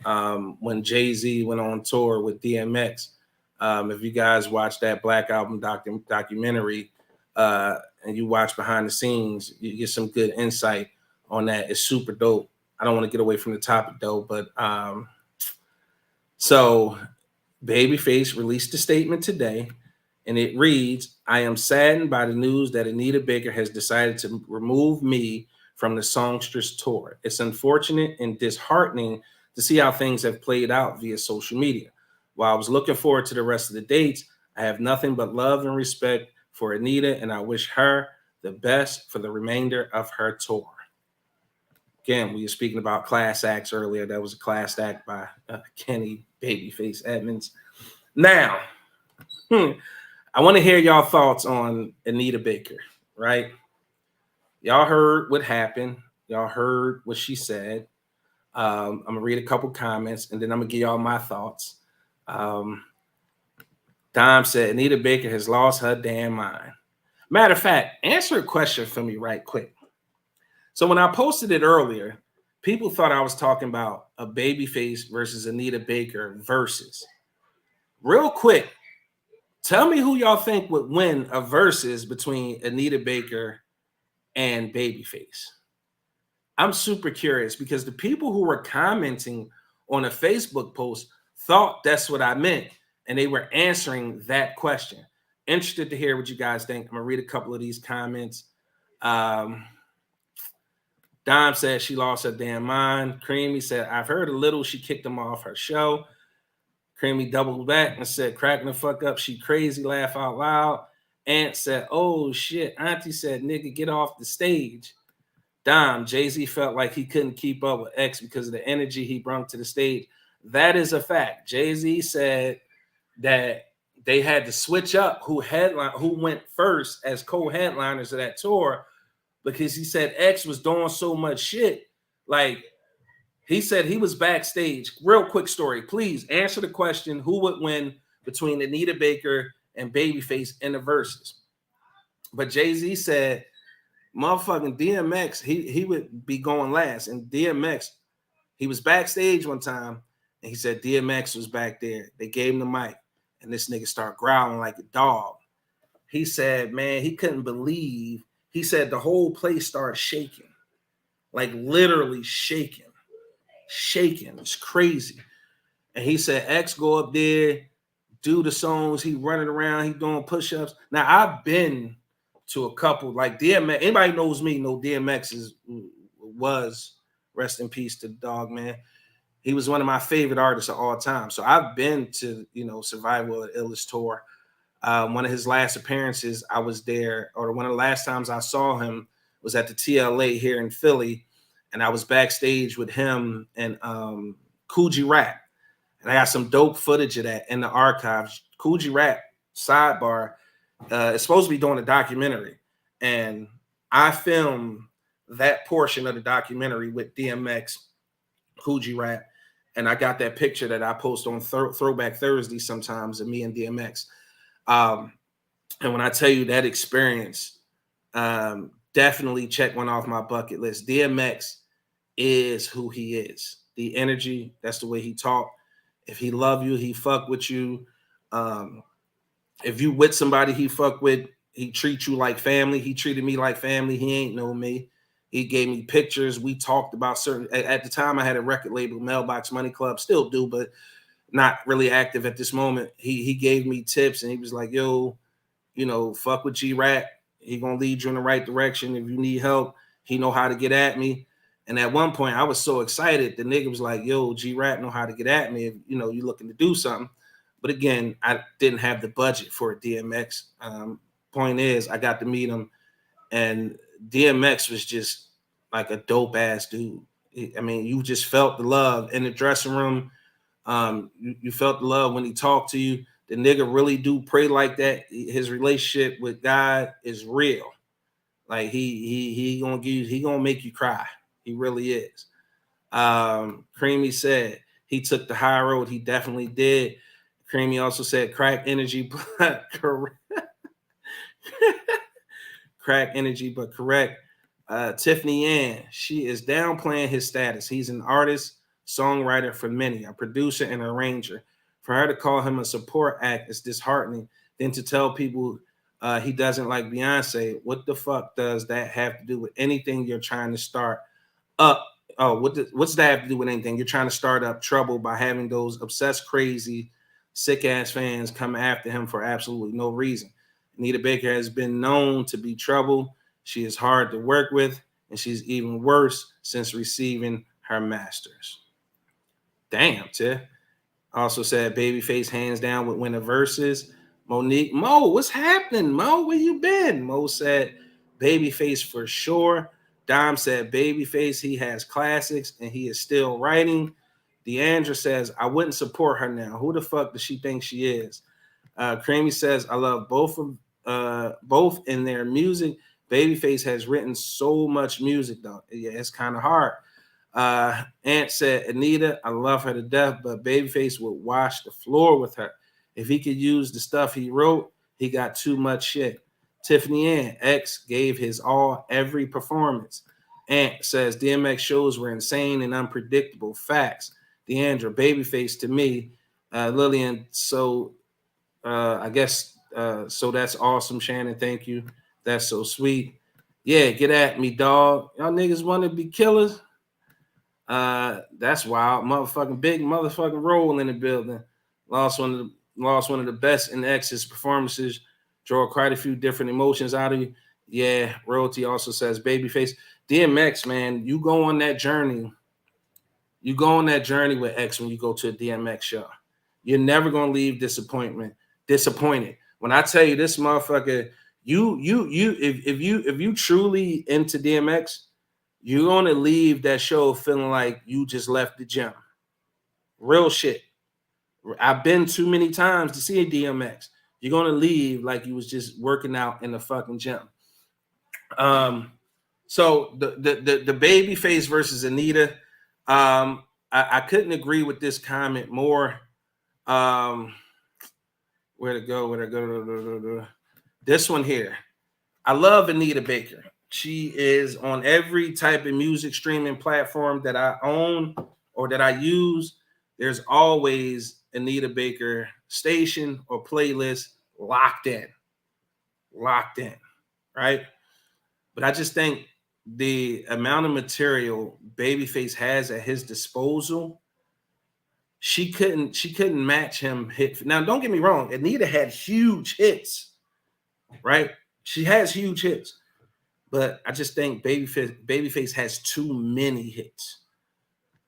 S2: when Jay-Z went on tour with DMX. If you guys watch that Black Album documentary and you watch behind the scenes, you get some good insight on that. It's super dope. I don't want to get away from the topic though, but so Babyface released a statement today, and it reads, "I am saddened by the news that Anita Baker has decided to remove me from the Songstress tour. It's unfortunate and disheartening to see how things have played out via social media. While I was looking forward to the rest of the dates, I have nothing but love and respect for Anita, and I wish her the best for the remainder of her tour." Again, we were speaking about class acts earlier. That was a class act by Kenny Babyface Edmonds. Now, I want to hear y'all thoughts on Anita Baker, right? Y'all heard what happened. Y'all heard what she said. I'm going to read a couple comments, and then I'm going to give y'all my thoughts. Dom said, Anita Baker has lost her damn mind. Matter of fact, answer a question for me right quick. So when I posted it earlier, people thought I was talking about a Babyface versus Anita Baker versus. Real quick, tell me who y'all think would win a versus between Anita Baker and Babyface. I'm super curious because the people who were commenting on a Facebook post thought that's what I meant, and they were answering that question. Interested to hear what you guys think. I'm gonna read a couple of these comments. Dime said she lost her damn mind. Creamy said, I've heard a little. She kicked him off her show. Creamy doubled back and said, cracking the fuck up. She crazy, laugh out loud. Ant said, oh shit. Auntie said, nigga, get off the stage. Dime, Jay-Z felt like he couldn't keep up with X because of the energy he brought to the stage. That is a fact. Jay-Z said that they had to switch up who went first as co-headliners of that tour because he said X was doing so much shit. Like, he said he was backstage. Real quick story. Please answer the question, who would win between Anita Baker and Babyface in the verses? But Jay-Z said, motherfucking DMX, he would be going last. And DMX, he was backstage one time, and he said DMX was back there. They gave him the mic, and this nigga started growling like a dog. He said, man, he couldn't believe. He said the whole place started shaking, like literally shaking. It's crazy. And he said X go up there, do the songs, he running around, he doing push-ups. Now I've been to a couple like DMX. Anybody knows me know DMX was, rest in peace to the dog, man. He was one of my favorite artists of all time. So I've been to, Survival of the Illest tour. One of his last appearances, I was there, or one of the last times I saw him was at the TLA here in Philly. And I was backstage with him and Coogee Rap. And I got some dope footage of that in the archives. Coogee Rap, sidebar, is supposed to be doing a documentary. And I filmed that portion of the documentary with DMX, Coogee Rap. And I got that picture that I post on Throwback Thursday sometimes of me and DMX. And when I tell you that experience, definitely check one off my bucket list. DMX is who he is. The energy, that's the way he talk. If he love you, he fuck with you. If you with somebody he fuck with, he treat you like family. He treated me like family. He ain't know me. He gave me pictures. We talked about at the time I had a record label, Mailbox Money Club, still do, but not really active at this moment. He gave me tips and he was like, yo, fuck with G-Rap. He gonna lead you in the right direction. If you need help, he know how to get at me. And at one point I was so excited. The nigga was like, yo, G-Rap know how to get at me if, you looking to do something. But again, I didn't have the budget for a DMX. Point is, I got to meet him, and DMX was just like a dope ass dude. I mean, you just felt the love in the dressing room. You felt the love when he talked to you. The nigga really do pray like that. His relationship with God is real. Like he gonna make you cry. He really is. Creamy said he took the high road. He definitely did. Creamy also said crack energy, but correct. Crack energy, but correct. Tiffany Ann, she is downplaying his status. He's an artist, songwriter for many, a producer and arranger. For her to call him a support act is disheartening. Then to tell people he doesn't like Beyonce, what the fuck does that have to do with anything you're trying to start up? Oh, what's that have to do with anything? You're trying to start up trouble by having those obsessed, crazy, sick-ass fans come after him for absolutely no reason. Anita Baker has been known to be trouble. She is hard to work with, and she's even worse since receiving her master's. Damn, Tiff. Also said Babyface hands down would win the verses. Monique, Mo, what's happening, Mo? Where you been? Mo said Babyface for sure. Dom said Babyface, he has classics, and he is still writing. Deandra says, I wouldn't support her now. Who the fuck does she think she is? Creamy says, I love both in their music. Babyface has written so much music, though. Yeah, it's kind of hard. Ant said, Anita, I love her to death, but Babyface would wash the floor with her. If he could use the stuff he wrote, he got too much shit. Tiffany Ann, X gave his all every performance. Ant says DMX shows were insane and unpredictable. Facts. Deandra, babyface to me. Lillian, so I guess so that's awesome, Shannon. Thank you. That's so sweet. Yeah, get at me, dog. Y'all niggas want to be killers. That's wild. Motherfucking big motherfucking role in the building. Lost one of the best in X's performances. Draw quite a few different emotions out of you. Yeah, Royalty also says babyface. DMX, man, you go on that journey. You go on that journey with X when you go to a DMX show. You're never gonna leave disappointed. When I tell you this motherfucker, if you truly into DMX, you're gonna leave that show feeling like you just left the gym. Real shit. I've been too many times to see a DMX. You're gonna leave like you was just working out in the fucking gym. So the babyface versus Anita, I couldn't agree with this comment more. Where to go? This one here. I love Anita Baker. She is on every type of music streaming platform that I own or that I use. There's always Anita Baker station or playlist locked in, right? But I just think the amount of material Babyface has at his disposal, she couldn't match him hit. Now, don't get me wrong, Anita had huge hits, right? She has huge hits, but I just think Babyface has too many hits,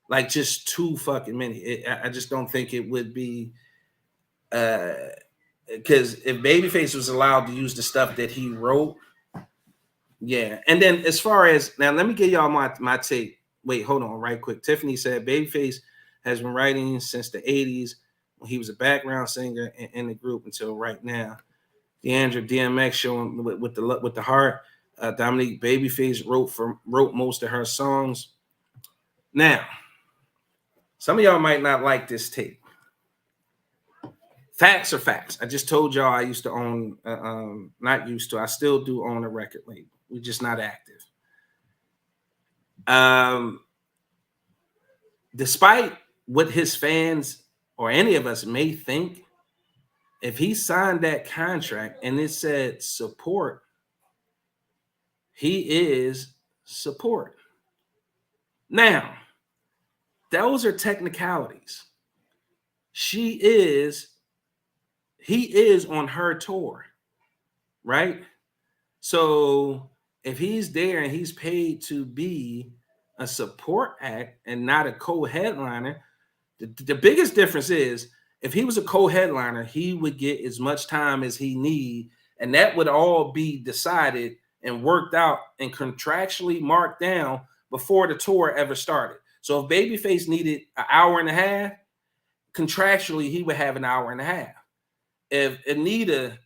S2: like just too fucking many. I just don't think it would be, because if Babyface was allowed to use the stuff that he wrote, yeah. And then as far as now, let me give y'all my take. Wait, hold on, right quick. Tiffany said Babyface has been writing since the 80s when he was a background singer in the group until right now. Deandra, DMX showing with the heart. Dominique, Babyface wrote most of her songs. Now, some of y'all might not like this tape. Facts are facts. I just told y'all I used to own, I still do own a record label. We're just not active. Despite what his fans or any of us may think, if he signed that contract and it said support, he is support. Now, those are technicalities. He is on her tour, right? So if he's there and he's paid to be a support act and not a co-headliner, the biggest difference is if he was a co-headliner, he would get as much time as he need, and that would all be decided and worked out and contractually marked down before the tour ever started. So if Babyface needed an hour and a half, contractually he would have an hour and a half. If Anita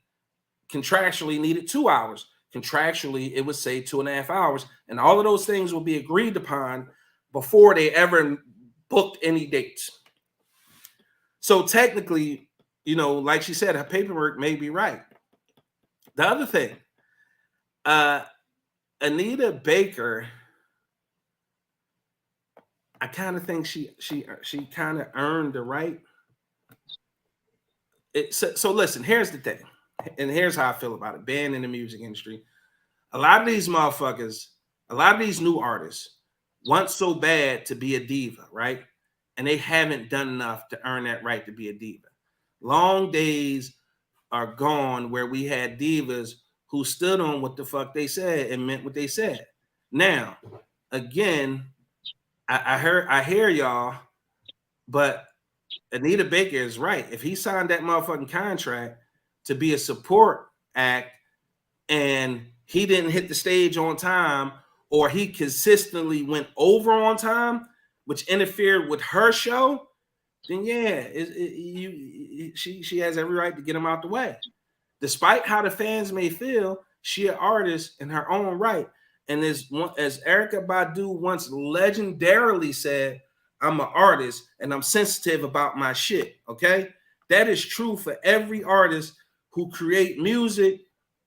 S2: contractually needed 2 hours, contractually it would say 2.5 hours, and all of those things will be agreed upon before they ever booked any dates. So technically, like she said, her paperwork may be right. The other thing, Anita Baker, I kind of think she kind of earned the right. So listen, here's the thing, and here's how I feel about it. Being in the music industry, a lot of these motherfuckers, a lot of these new artists want so bad to be a diva, right? And they haven't done enough to earn that right to be a diva. Long days are gone where we had divas who stood on what the fuck they said and meant what they said. Now, again, I hear y'all, but Anita Baker is right. If he signed that motherfucking contract to be a support act and he didn't hit the stage on time, or he consistently went over on time, which interfered with her show, then yeah, she has every right to get him out the way. Despite how the fans may feel, she an artist in her own right. And as Erykah Badu once legendarily said, I'm an artist and I'm sensitive about my shit, okay? That is true for every artist who create music,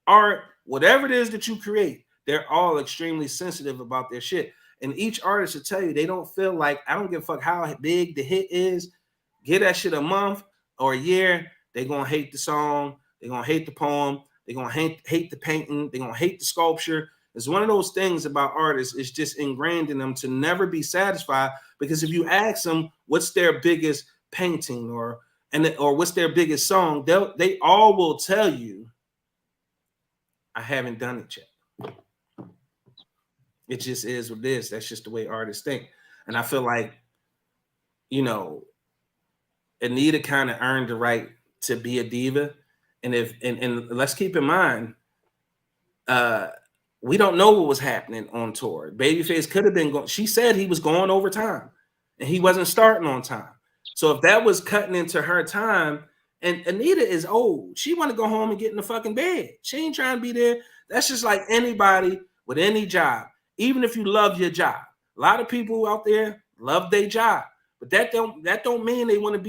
S2: art, whatever it is that you create. they're all extremely sensitive about their shit. And each artist will tell you they don't feel like, I don't give a fuck how big the hit is. Get that shit a month or a year, they're gonna hate the song, they're gonna hate the poem, they're gonna hate the painting, they're gonna hate the sculpture. It's one of those things about artists, it's just ingrained in them to never be satisfied, because if you ask them what's their biggest painting or what's their biggest song, they all will tell you, I haven't done it yet. It just is what it is. That's just the way artists think. And I feel like, you know, Anita kind of earned the right to be a diva. And let's keep in mind, we don't know what was happening on tour. Babyface could have been going. She said he was going over time and he wasn't starting on time. So if that was cutting into her time, and Anita is old, she want to go home and get in the fucking bed. She ain't trying to be there. That's just like anybody with any job. Even if you love your job, a lot of people out there love their job, but that don't mean they want to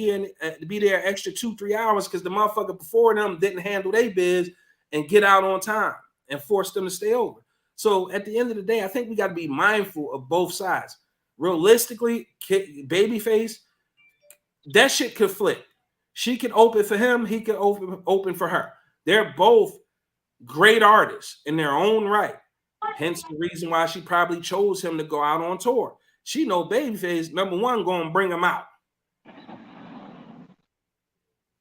S2: be there extra 2-3 hours because the motherfucker before them didn't handle their biz and get out on time and force them to stay over. So at the end of the day, I think we got to be mindful of both sides. Realistically, Babyface, that shit could flip. She could open for him, he could open for her. They're both great artists in their own right. Hence the reason why she probably chose him to go out on tour. She know Babyface, number one, going to bring him out.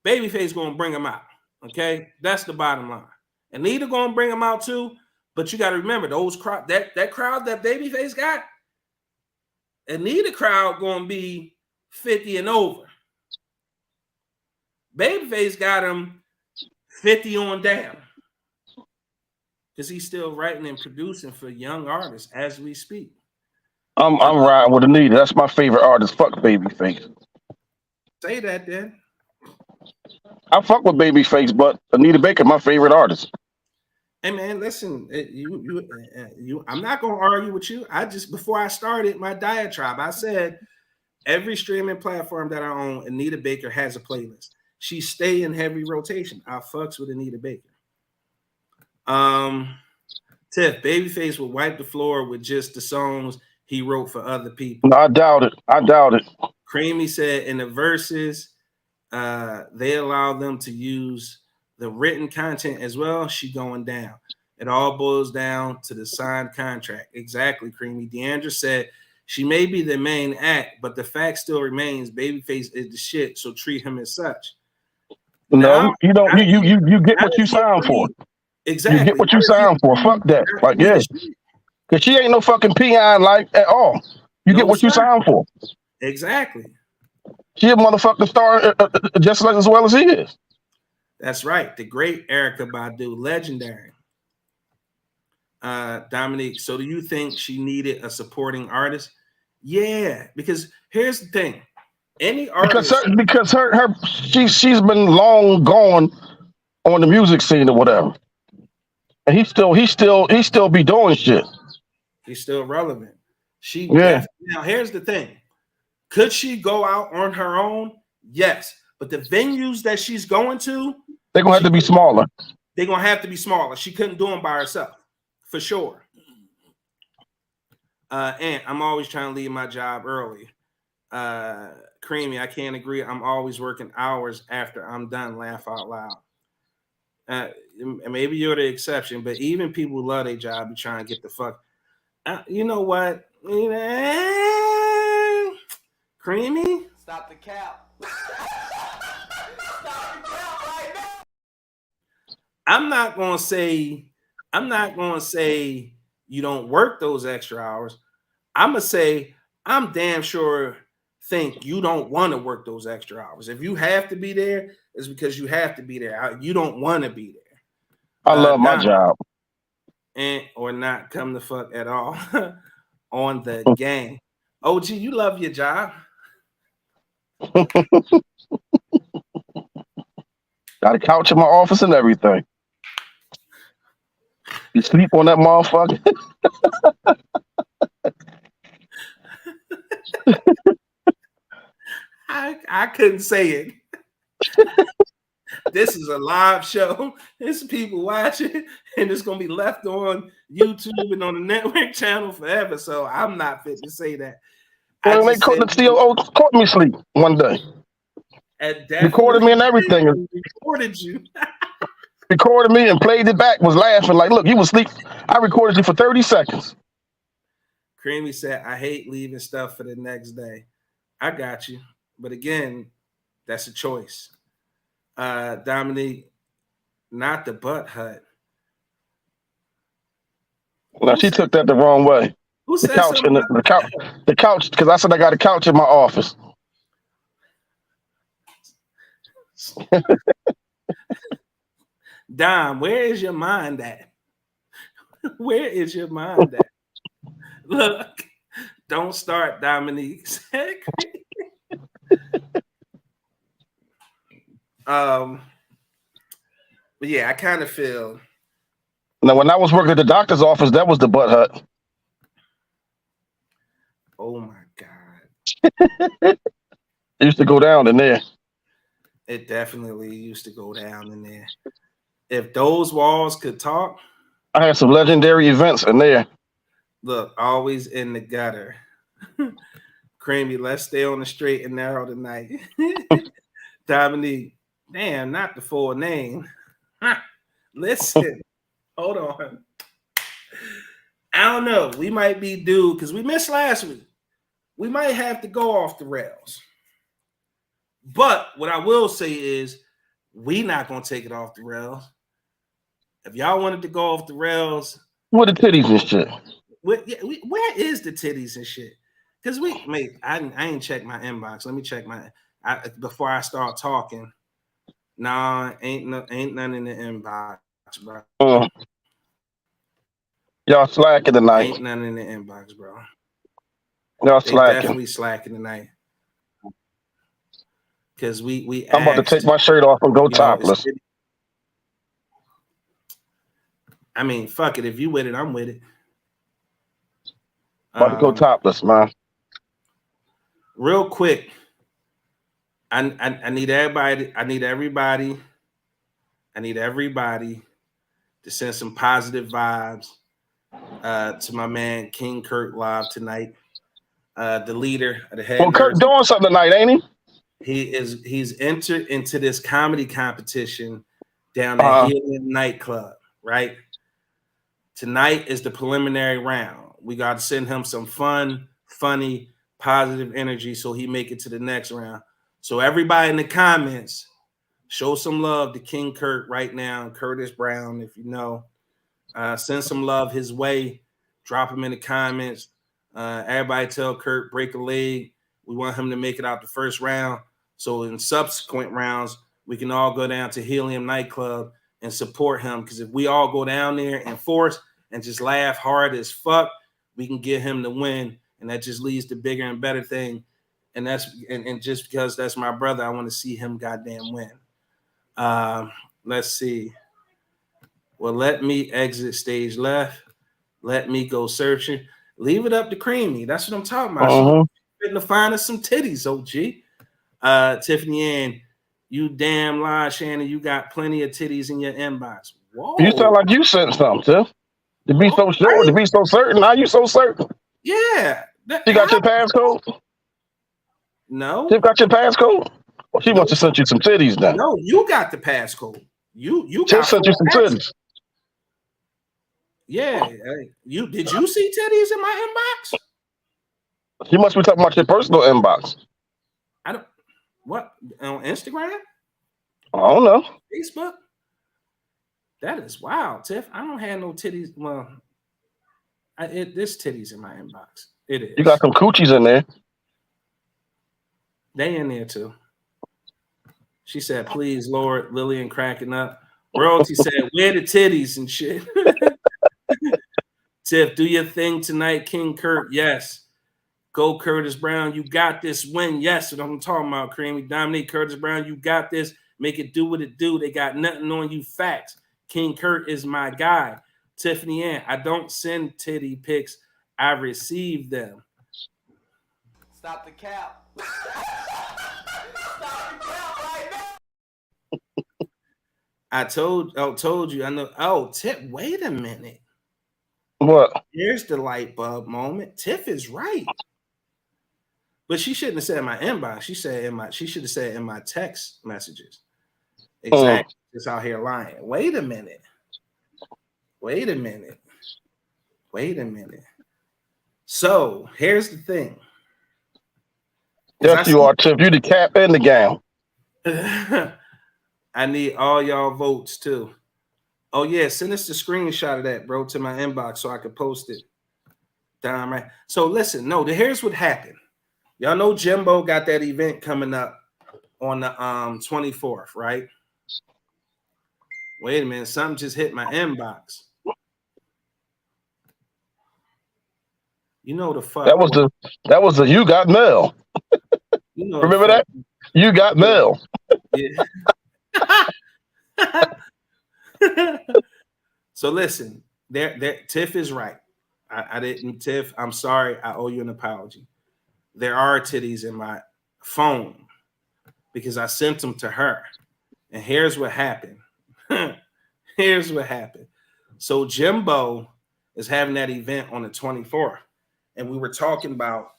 S2: Babyface going to bring him out. Okay? That's the bottom line. Anita going to bring him out too, but you got to remember, that crowd that Babyface got, Anita crowd going to be 50 and over. Babyface got him 50 on down. Because he's still writing and producing for young artists as we speak.
S3: I'm riding with Anita. That's my favorite artist. Fuck Babyface.
S2: Say that then.
S3: I fuck with Babyface, but Anita Baker, my favorite artist.
S2: Hey man, listen, I'm not gonna argue with you. Before I started my diatribe, I said every streaming platform that I own, Anita Baker has a playlist. She stay in heavy rotation. I fucks with Anita Baker. Tiff, Babyface would wipe the floor with just the songs he wrote for other people.
S3: No, I doubt it.
S2: Creamy said in the verses, they allow them to use the written content as well. She going down. It all boils down to the signed contract. Exactly, Creamy. Deandra said she may be the main act, but the fact still remains Babyface is the shit, so treat him as such.
S3: No, you don't. You get what you signed for.
S2: Exactly.
S3: You get what you signed for. Fuck that. Like, yeah. Because she ain't no fucking peon like at all. You get what you signed for.
S2: Exactly.
S3: She a motherfucking star just as well as he is.
S2: That's right. The great Erykah Badu, legendary. Dominique, so do you think she needed a supporting artist? Yeah, because here's the thing. Any artist,
S3: because she's been long gone on the music scene or whatever. And he still be doing shit.
S2: He's still relevant. Now here's the thing. Could she go out on her own? Yes. But the venues that she's going to,
S3: they're gonna have to be smaller.
S2: They're gonna have to be smaller. She couldn't do them by herself, for sure. And I'm always trying to leave my job early. Creamy, I can't agree. I'm always working hours after I'm done. Laugh out loud. Maybe you're the exception, but even people who love their job be trying to get the fuck. You know what? Creamy?
S8: Stop the cap. Stop the cap right now.
S2: I'm not gonna say you don't work those extra hours. I'm gonna say I'm damn sure think you don't want to work those extra hours. If you have to be there, it's because you have to be there. You don't want to be there.
S3: I love my job.
S2: Or not come the fuck at all on the game. OG, you love your job.
S3: Got a couch in my office and everything. You sleep on that motherfucker.
S2: I couldn't say it. This is a live show. There's people watching. and it's gonna be left on YouTube and on the network channel forever. So I'm not fit to say that.
S3: Well, they caught the COO caught me sleep one day. Recorded me and everything.
S2: Recorded you.
S3: Recorded me and played it back. Was laughing like, look, you was asleep. I recorded you for 30 seconds.
S2: Creamy said, I hate leaving stuff for the next day. I got you. But again, that's a choice. Dominique, not the butt hut.
S3: Now she took that the wrong way.
S2: Who
S3: The
S2: said
S3: couch
S2: something?
S3: the couch, because I said I got a couch in my office.
S2: Dom, where is your mind at? Where is your mind at? Look, don't start, Dominique. But yeah, I kind of feel.
S3: Now, when I was working at the doctor's office, that was the butt hut.
S2: Oh my God.
S3: It used to go down in there.
S2: It definitely used to go down in there. If those walls could talk.
S3: I had some legendary events in there.
S2: Look, always in the gutter. Creamy, let's stay on the straight and narrow tonight. Dominique, damn, not the full name. Listen, hold on. I don't know. We might be due because we missed last week. We might have to go off the rails. But what I will say is we not going to take it off the rails. If y'all wanted to go off the rails.
S3: What the titties and shit?
S2: Where is the titties and shit? Because I ain't checked my inbox. Let me check before I start talking. Nah, ain't none in the inbox, bro.
S3: Y'all slacking tonight.
S2: Ain't none in the inbox, bro.
S3: Y'all slacking.
S2: Definitely slacking tonight. Because we
S3: I'm about to take my shirt off and go topless.
S2: I mean, fuck it. If you with it, I'm with it.
S3: About to go topless, man.
S2: Real quick, I need everybody. I need everybody to send some positive vibes to my man King Kurt live tonight. The leader of the head.
S3: Well, Kurt doing something tonight, ain't he?
S2: He's entered into this comedy competition down at Helium nightclub, right? Tonight is the preliminary round. We got to send him some fun, funny, positive energy so he make it to the next round. So everybody in the comments, show some love to King Kurt right now. Curtis Brown, if you know. Send some love his way. Drop him in the comments. Everybody tell Kurt, break a leg. We want him to make it out the first round. So in subsequent rounds, we can all go down to Helium nightclub and support him. Because if we all go down there and force and just laugh hard as fuck, we can get him to win. And that just leads to bigger and better thing. And and just because that's my brother, I want to see him goddamn win. Let's see. Well, let me exit stage left. Let me go searching. Leave it up to Creamy. That's what I'm talking about. She's to find us some titties, OG. Tiffany Ann, you damn lie, Shannon. You got plenty of titties in your inbox. Whoa.
S3: You sound like you sent something, Tiff. To be so sure, to be so certain. How you so certain?
S2: Yeah.
S3: You got your passcode?
S2: No.
S3: Tiff got your passcode? Well, she must have sent you some titties then.
S2: No, you got the passcode. You
S3: Tiff
S2: got
S3: sent you some titties.
S2: Yeah. Did you see titties in my inbox?
S3: You must be talking about your personal inbox.
S2: I don't. What, on Instagram?
S3: I don't know.
S2: Facebook? That is wild, Tiff. I don't have no titties. Well, there's titties in my inbox. It is.
S3: You got some coochies in there.
S2: They in there too. She said, please, Lord. Lillian cracking up. Royalty said, where the titties and shit? Tiff, do your thing tonight, King Kurt. Yes. Go Curtis Brown. You got this win. Yes, what I'm talking about, Creamy. Dominique Curtis Brown, you got this. Make it do what it do. They got nothing on you. Facts. King Kurt is my guy. Tiffany Ann, I don't send titty pics. I receive them.
S8: Stop the cap. Stop the cap right now.
S2: I told you. I know. Oh, Tip, wait a minute.
S3: What?
S2: Here's the light bulb moment. Tiff is right. But she shouldn't have said in my inbox. She should have said in my text messages. Exactly. Just out here lying. Wait a minute. So here's the thing.
S3: Yes, you are, Tiff. You the cap and the gown.
S2: I need all y'all votes too. Oh yeah, send us the screenshot of that, bro, to my inbox so I can post it. Damn right. So listen, here's what happened. Y'all know Jimbo got that event coming up on the 24th, right? Wait a minute, something just hit my inbox. You know the fuck.
S3: That was the you got mail.
S2: You know
S3: Remember that? You got mail.
S2: Yeah. So listen, there Tiff is right. I didn't, Tiff. I'm sorry. I owe you an apology. There are titties in my phone because I sent them to her. And here's what happened. So Jimbo is having that event on the 24th. And we were talking about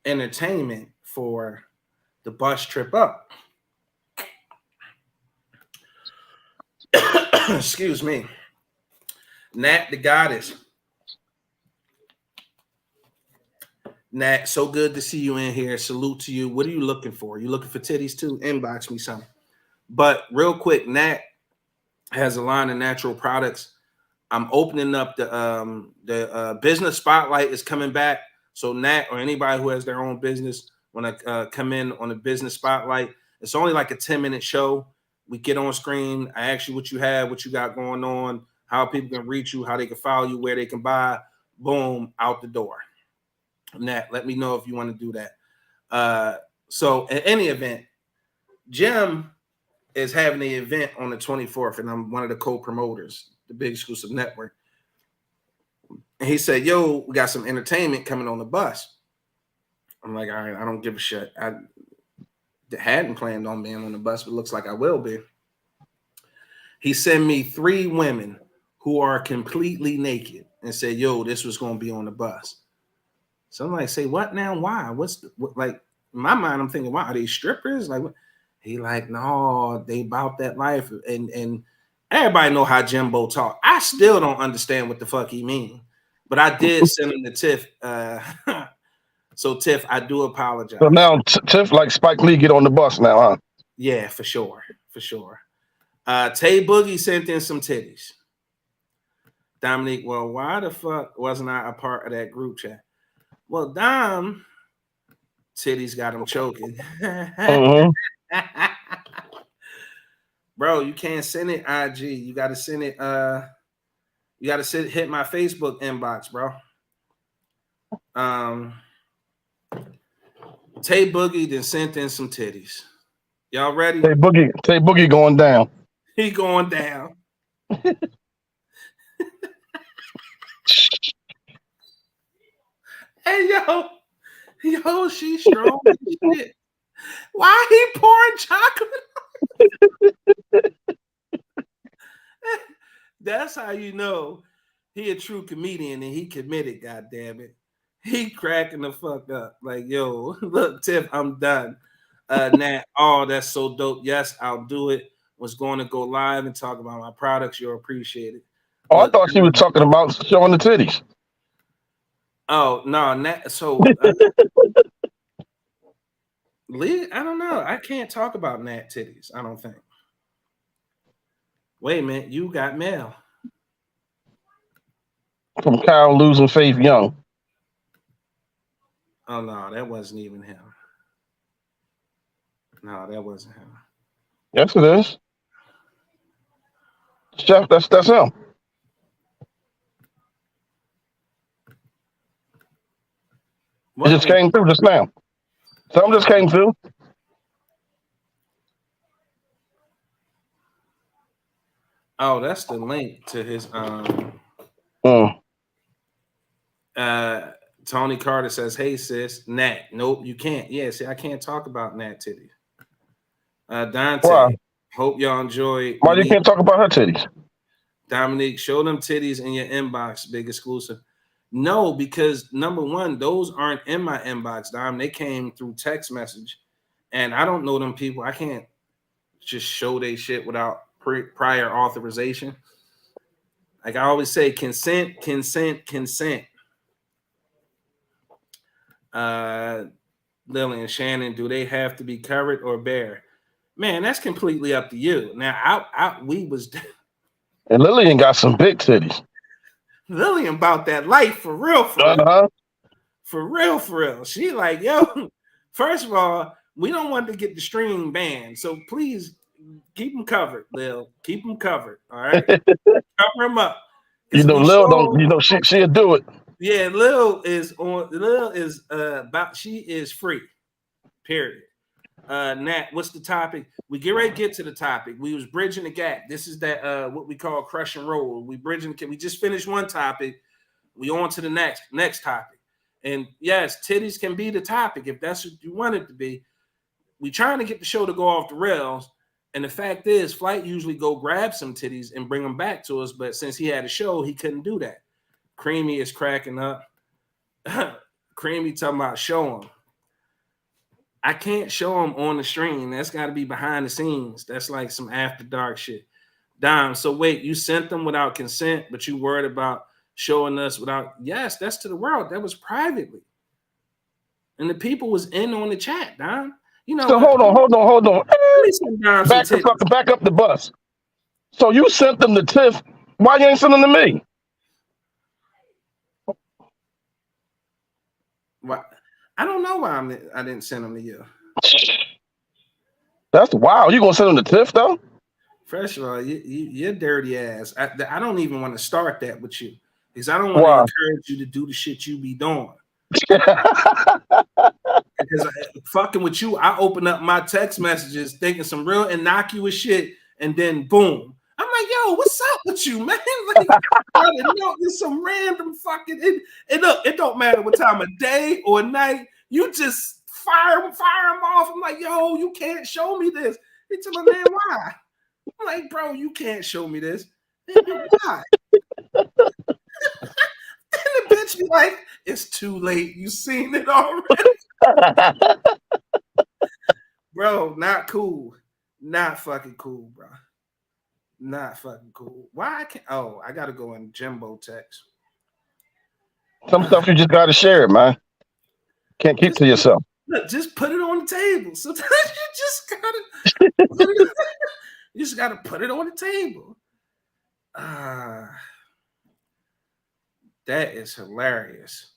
S2: entertainment for the bus trip up. Excuse me. Nat the goddess. Nat, so good to see you in here. Salute to you. What are you looking for? You looking for titties too? Inbox me something. But real quick, Nat has a line of natural products. I'm opening up the business spotlight is coming back. So Nat or anybody who has their own business want to come in on the business spotlight. It's only like a 10-minute show. We get on screen. I ask you what you have, what you got going on, how people can reach you, how they can follow you, where they can buy. Boom, out the door. Nat, let me know if you want to do that. So in any event, Jim is having the event on the 24th, and I'm one of the co-promoters, the Big Exclusive Network. And he said, yo, we got some entertainment coming on the bus. I'm like, all right, I don't give a shit. I hadn't planned on being on the bus, but looks like I will be. He sent me 3 women who are completely naked and said, yo, this was going to be on the bus. So I'm like, say what now? Why? Like, in my mind, I'm thinking, why are they strippers? Like, what? He like, no, they about that life. And everybody know how Jimbo talk. I still don't understand what the fuck he mean. But I did send him to Tiff. So Tiff, I do apologize.
S3: So now Tiff like Spike Lee get on the bus now, huh?
S2: Yeah, for sure. Tay Boogie sent in some titties. Dominique, well, why the fuck wasn't I a part of that group chat? Well, Dom, titties got him choking. Bro, you can't send it IG. You got to send it. You got to hit my Facebook inbox, bro. Tay Boogie then sent in some titties. Y'all ready?
S3: Tay Boogie going down.
S2: He going down. Hey, yo, she's strong as shit. Why he pouring chocolate? That's how you know he a true comedian and he committed, goddamn it. He cracking the fuck up. Like, yo, look, Tiff, I'm done. Nat, oh, that's so dope. Yes, I'll do it. Was going to go live and talk about my products. You'll appreciate it.
S3: Oh, I thought she was talking about showing the titties.
S2: Oh, no, Nat. So, Lee, I don't know. I can't talk about Nat titties, I don't think. Wait a minute. You got mail.
S3: From Kyle Losing Faith Young.
S2: Oh, no, that wasn't even him. No, that wasn't him.
S3: Yes, it is. Chef, that's him. It just came through just now. Something just came through.
S2: Oh, that's the link to his Tony Carter says, hey sis, Nat. Nope, you can't. Yeah, see, I can't talk about Nat titties. Dante.
S3: Why?
S2: Hope y'all enjoy.
S3: Why you can't talk about her titties?
S2: Dominique, show them titties in your inbox, big exclusive. No, because number one, those aren't in my inbox, Dom. They came through text message. And I don't know them people. I can't just show they shit without prior authorization. Like I always say, consent, consent, consent. Lily and Shannon, do they have to be covered or bare? Man, that's completely up to you. Now, we was
S3: And Lillian got some big titties.
S2: Lillian about that life for real, for real. She like, yo, first of all, we don't want to get the stream banned, so please keep them covered, Lil. Keep them covered, all right? Cover them up.
S3: You know, Lil don't. You know, she'll do it.
S2: Yeah, Lil is about. She is free. Period. Nat, what's the topic? We get ready to get to the topic. We was bridging the gap. This is that what we call crush and roll. We just finished one topic. We on to the next topic. And yes, titties can be the topic if that's what you want it to be. We trying to get the show to go off the rails. And the fact is, Flight usually go grab some titties and bring them back to us. But since he had a show, he couldn't do that. Creamy is cracking up. Creamy talking about show him. I can't show him on the stream. That's got to be behind the scenes. That's like some after dark shit. Dom, so wait, you sent them without consent, but you worried about showing us without? Yes, that's to the world. That was privately. And the people was in on the chat, Dom. You know.
S3: So hold on. Back up the bus. So you sent them to Tiff. Why you ain't sending them to me?
S2: What? I don't know why I didn't send them to you.
S3: That's wild. You gonna send them to Tiff though?
S2: First of all, you're dirty ass. I don't even want to start that with you because I don't want to encourage you to do the shit you be doing. Because fucking with you, I open up my text messages thinking some real innocuous shit, and then boom, I'm like, yo, what's up with you, man? Like, there's some random fucking. Look, it don't matter what time of day or night. You just fire them off. I'm like, yo, you can't show me this. He tell me, man, why? I'm like, bro, you can't show me this. Why? Then the bitch be like, it's too late. You seen it already. Bro, not cool. Not fucking cool, bro. Not fucking cool. Why I can't? Oh, I gotta go in Jimbo text.
S3: Some stuff you just gotta share it, man. Can't keep to yourself.
S2: Look, just put it on the table. Sometimes you just gotta put it on the table. That is hilarious.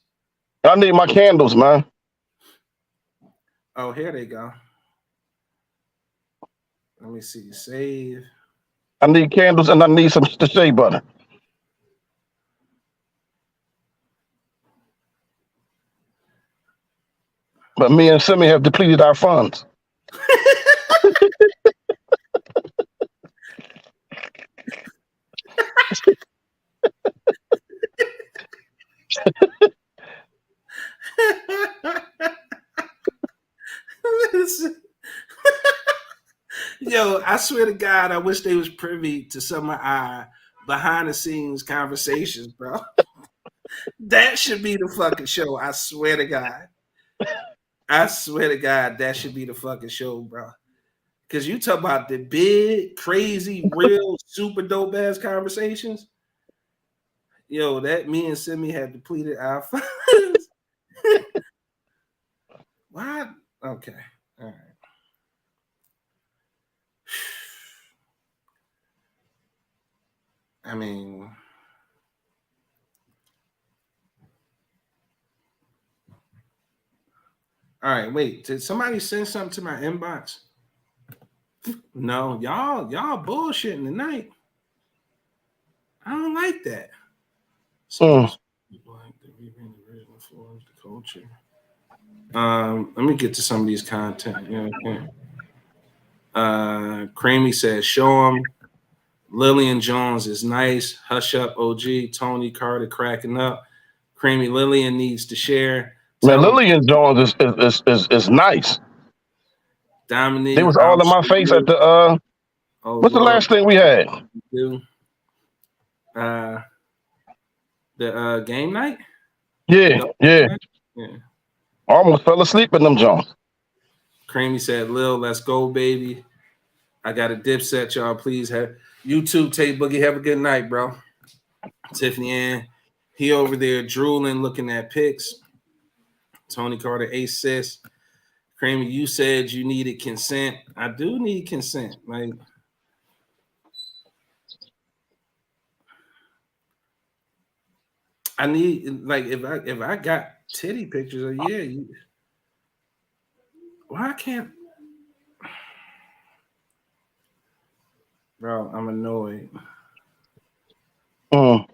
S3: I need my candles, man.
S2: Oh, here they go. Let me see. Save.
S3: I need candles and I need some shea butter. But me and Simi have depleted our funds.
S2: Yo, I swear to God, I wish they was privy to some of our behind the scenes conversations, bro. That should be the fucking show. I swear to God. That should be the fucking show, bro. Because you talk about the big, crazy, real, super dope ass conversations. Yo, that me and Simi had depleted our funds. Why? Okay. All right. I mean, all right, wait. Did somebody send something to my inbox? No, y'all bullshitting tonight. I don't like that. So let me get to some of these content. Creamy says, show them. Lillian Jones is nice. Hush up, OG. Tony Carter cracking up. Creamy Lillian needs to share.
S3: Man, Lillian Jones is nice.
S2: Dominique.
S3: They was all in my face at the
S2: Oh
S3: What's the
S2: Lord,
S3: last thing we had?
S2: do the game night?
S3: Yeah, yeah.
S2: Yeah.
S3: I almost fell asleep in them Jones.
S2: Creamy said, Lil, let's go, baby. I got a Dipset, y'all. Please have you too, Tay Boogie. Have a good night, bro. Tiffany Ann, he over there drooling, looking at pics. Tony Carter, Ace sis. Creamy, you said you needed consent. I do need consent. Like, I need, like, if I got titty pictures, yeah, you, why can't, bro? I'm annoyed.
S3: Well,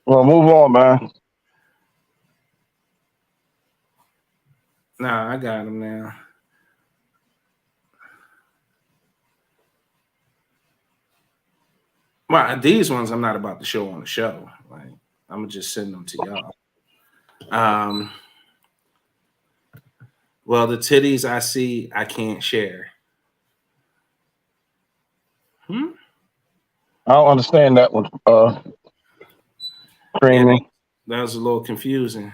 S3: move on, man.
S2: Nah, I got him now. Well, these ones I'm not about to show on the show. Like, I'm gonna just send them to y'all. Well, the titties I see, I can't share.
S3: I don't understand that one.
S2: Yeah,
S3: Creamy.
S2: that was a little confusing.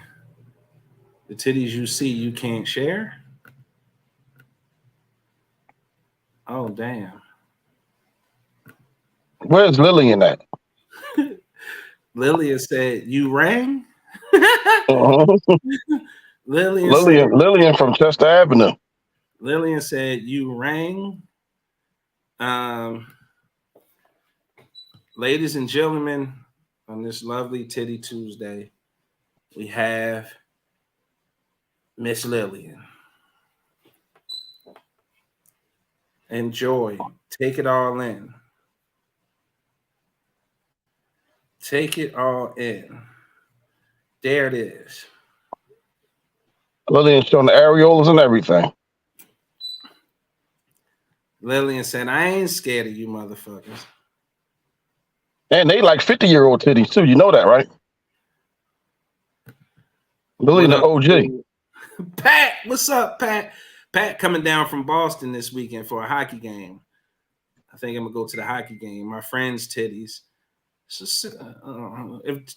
S2: The titties you see, you can't share. Oh, damn.
S3: Where's Lillian at?
S2: Lillian said, you rang?
S3: Uh-huh. Lillian from Chester Avenue.
S2: Lillian said, you rang? Ladies and gentlemen, on this lovely Titty Tuesday, we have Miss Lillian. Enjoy. Take it all in. Take it all in. There it is.
S3: Lillian showing the areolas and everything.
S2: Lillian said, I ain't scared of you motherfuckers.
S3: And they like 50-year-old titties too. You know that, right? Lillian the OG.
S2: Pat, what's up, Pat? Pat coming down from Boston this weekend for a hockey game. I think I'm gonna go to the hockey game. My friend's titties.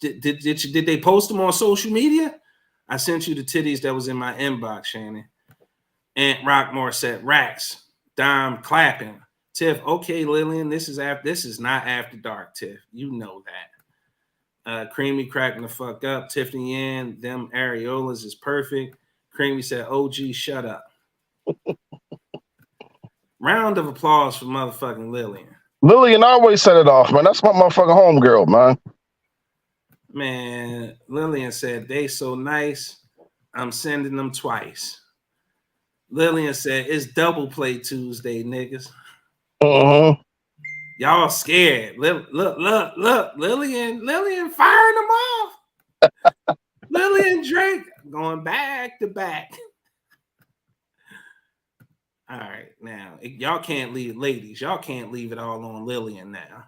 S2: Did they post them on social media? I sent you the titties that was in my inbox, Shannon. Aunt Rockmore said, Racks, Dom clapping. Tiff, okay, Lillian, this is not after dark, Tiff. You know that. Creamy cracking the fuck up. Tiffany Ann, them areolas is perfect. Creamy said, OG, shut up. Round of applause for motherfucking Lillian.
S3: Lillian always set it off, man. That's my motherfucking homegirl, man.
S2: Man, Lillian said, they so nice, I'm sending them twice. Lillian said, it's double play Tuesday, niggas. Y'all scared. Look. Lillian firing them off. Lillian Drake going back to back. All right, now y'all can't leave, ladies. Y'all can't leave it all on Lillian now.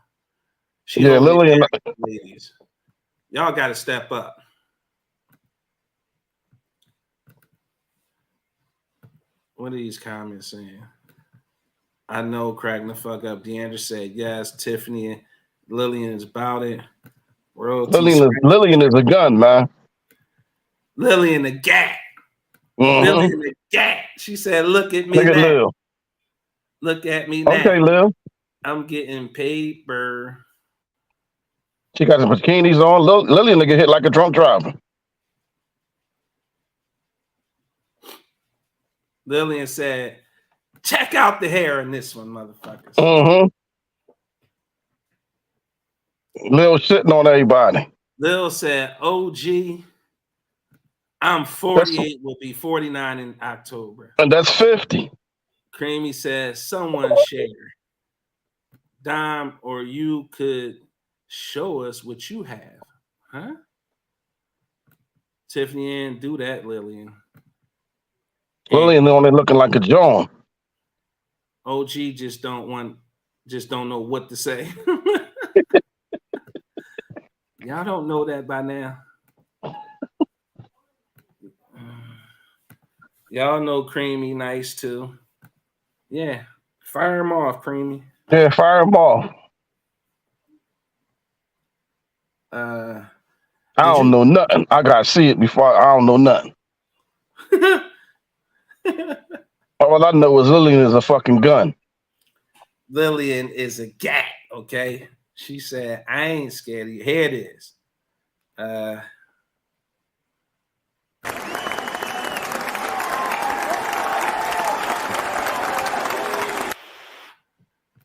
S3: Lillian.
S2: Ladies, y'all got to step up. What are these comments saying? I know, cracking the fuck up. Deandra said yes. Tiffany, Lillian is about it.
S3: Lillian is a gun, man.
S2: Lillian the gat. Lillian the gat. She said, look at me
S3: Look at
S2: now.
S3: Lil.
S2: Look at me now.
S3: Okay, Lil.
S2: I'm getting paper.
S3: She got the bikinis on. Lillian nigga hit like a drunk driver.
S2: Lillian said, check out the hair in this one, motherfuckers.
S3: Lil shitting on everybody.
S2: Lil said, OG, I'm 48, will be 49 in October.
S3: And that's 50.
S2: Creamy says, someone share. Dom, or you could show us what you have. Huh? Tiffany Ann, do that, Lillian.
S3: Lillian only looking like a John.
S2: OG just don't know what to say. Y'all don't know that by now. Y'all know Creamy nice too. Yeah. Fire him off, Creamy.
S3: Yeah, fire them off.
S2: Uh,
S3: I don't know nothing. I gotta see it before. I don't know nothing. All I know is Lillian is a fucking gun.
S2: Lillian is a gat, okay? She said, I ain't scared of you. Here it is.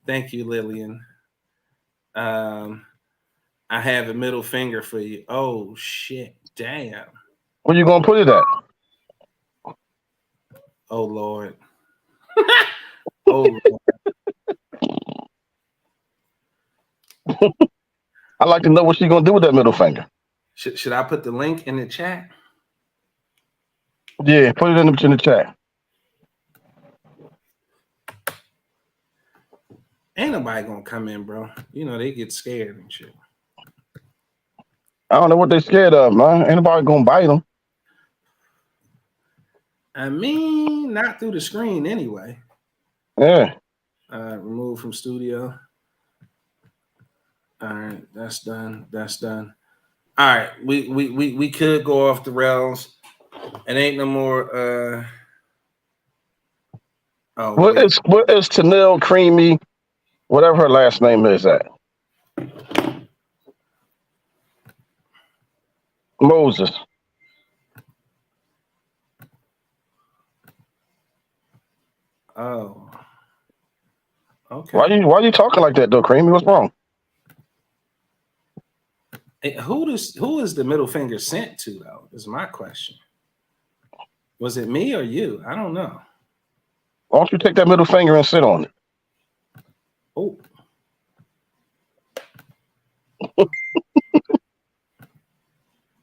S2: Thank you, Lillian. I have a middle finger for you. Oh, shit. Damn.
S3: Where you gonna put it at?
S2: Oh, Lord. Oh, Lord.
S3: I'd like to know what she gonna do with that middle finger.
S2: Should I put the link in the chat?
S3: Yeah, put it in the chat.
S2: Ain't nobody gonna come in, bro. You know, they get scared and shit.
S3: I don't know what they scared of, man. Ain't nobody gonna bite them.
S2: I mean, not through the screen anyway.
S3: Yeah.
S2: Remove from studio. All right, that's done. That's done. All right, we could go off the rails. It ain't no more.
S3: What is Tanil Creamy, whatever her last name is at? Moses.
S2: Oh. Okay.
S3: Why you talking like that though, Creamy? What's wrong?
S2: Hey, who is the middle finger sent to though? Is my question. Was it me or you? I don't know.
S3: Why don't you take that middle finger and sit on it?
S2: Oh.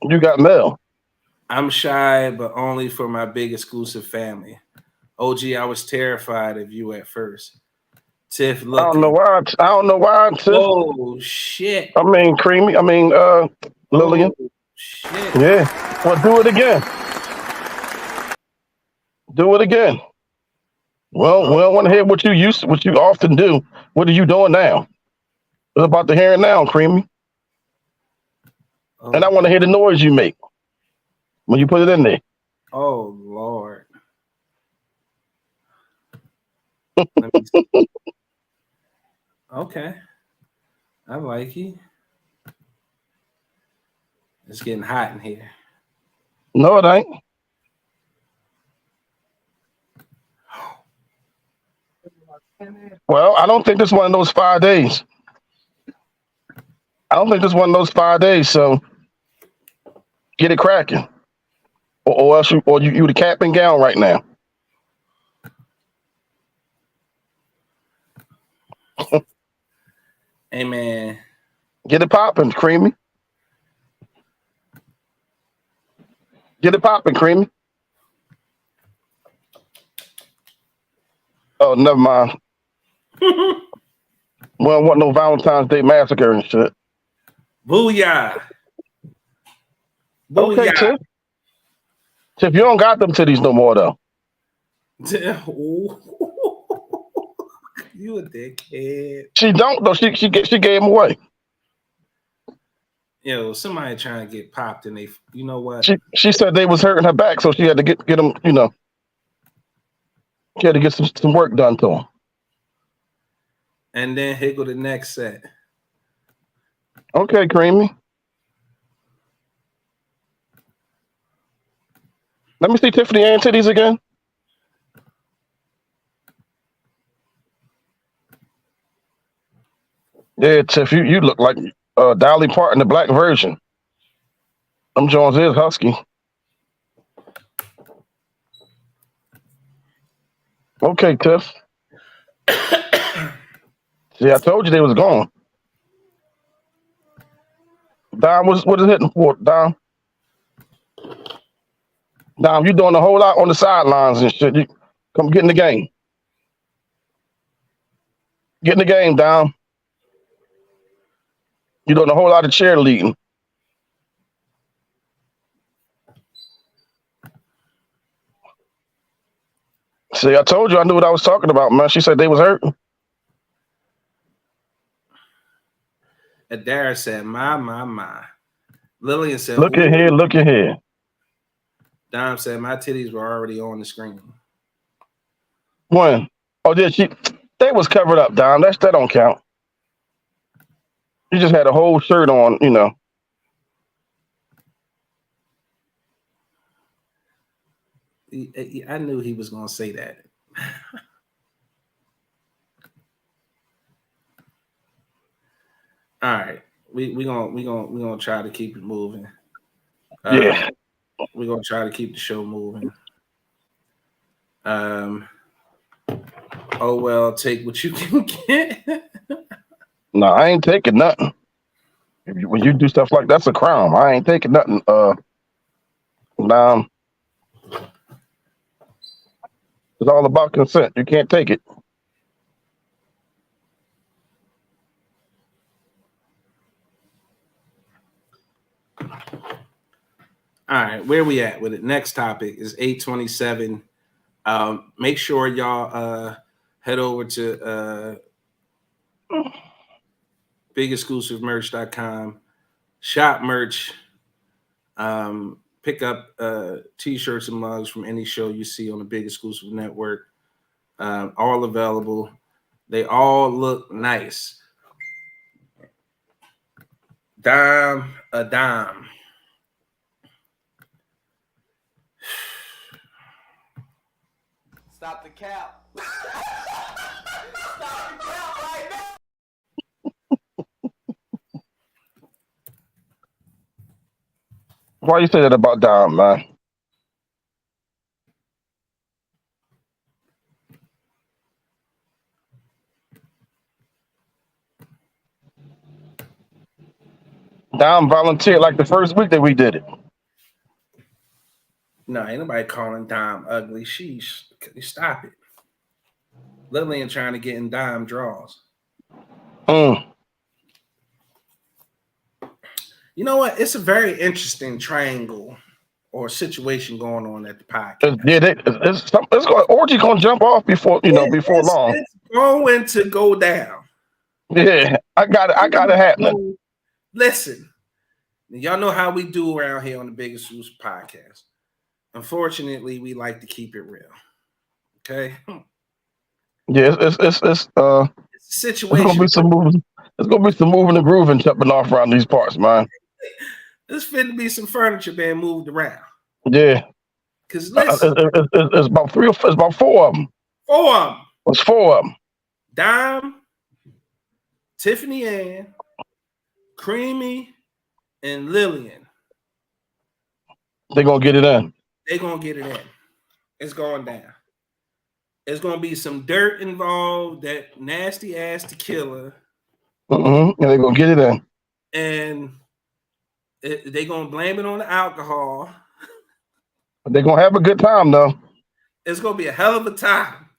S3: You got mail.
S2: I'm shy, but only for my big exclusive family. OG, I was terrified of you at first. Tiff, look.
S3: I don't know why. Tiff.
S2: Oh shit.
S3: I mean, Creamy. I mean, Lillian.
S2: Oh, shit.
S3: Yeah. Well, do it again. Do it again. Well, we don't want to hear what you often do. What are you doing now? We're about to hear it now, Creamy.
S2: Oh.
S3: And I want to hear the noise you make when you put it in there.
S2: Oh Lord. Let me see. Okay. I like it. It's getting hot in here.
S3: No, it ain't. Well, I don't think this is one of those 5 days. I don't think this is one of those 5 days. So get it cracking, or else you the cap and gown right now.
S2: Hey man,
S3: Get it popping, Creamy. Get it popping, Creamy. Oh, never mind. We don't want no Valentine's Day massacre and shit.
S2: booyah!
S3: Okay,
S2: Booyah!
S3: Tiff. Tiff, you don't got them titties no more though.
S2: You a dickhead.
S3: She don't though. She gave them away.
S2: Yo, somebody trying to get popped and they, you know what?
S3: She said they was hurting her back, so she had to get them. You know, she had to get some work done to them.
S2: And then here go the next set.
S3: Okay, Creamy. Let me see Tiffany Ann titties again. Yeah, Tiff, you look like Dolly Parton, the black version. Them Jones is husky. Okay, Tiff. See, I told you they was gone. Dom, what is hitting for, Dom? Dom, you doing a whole lot on the sidelines and shit. You come get in the game. Get in the game, Dom. You doing a whole lot of cheerleading. See, I told you I knew what I was talking about, man. She said they was hurt.
S2: Adara said, my. Lillian said,
S3: Look at here, look at here.
S2: Dom said, my titties were already on the screen.
S3: When? Oh, yeah, they was covered up, Dom. That don't count. You just had a whole shirt on, you know.
S2: I knew he was gonna say that. All right, we gonna try to keep it moving.
S3: Yeah.
S2: We're gonna try to keep the show moving. Oh well, take what you can get.
S3: No, I ain't taking nothing. When you do stuff like that's a crime. I ain't taking nothing. It's all about consent. You can't take it.
S2: All right, where we at with it? Next topic is 827. Make sure y'all head over to bigexclusivemerch.com, shop merch, pick up t-shirts and mugs from any show you see on the Big Exclusive Network. All available. They all look nice. Dime a dime.
S8: Stop the cap. Stop the cap right now.
S3: Why you say that about Dom, man? Dom volunteered like the first week that we did it.
S2: No, ain't nobody calling Dime ugly. Stop it. Lillian trying to get in Dime draws. You know what? It's a very interesting triangle or situation going on at the podcast.
S3: It's going. Orgy gonna jump off before before long.
S2: It's going to go down.
S3: Yeah, I got it happening.
S2: Listen, y'all know how we do around here on the Big Exclusive Podcast. Unfortunately, we like to keep it real. Okay.
S3: Yeah, it's
S2: a situation.
S3: It's gonna be some moving and grooving jumping off around these parts, man.
S2: There's finna be some furniture being moved around.
S3: Yeah.
S2: Because listen,
S3: it's about four of them.
S2: Four of them.
S3: It's four of them.
S2: Dime, Tiffany Ann, Creamy, and Lillian.
S3: They're gonna get it in.
S2: They're gonna get it in. It's going down. There's gonna be some dirt involved, that nasty ass tequila.
S3: And they're gonna get it in.
S2: And they're gonna blame it on the alcohol.
S3: But they're gonna have a good time though.
S2: It's gonna be a hell of a time.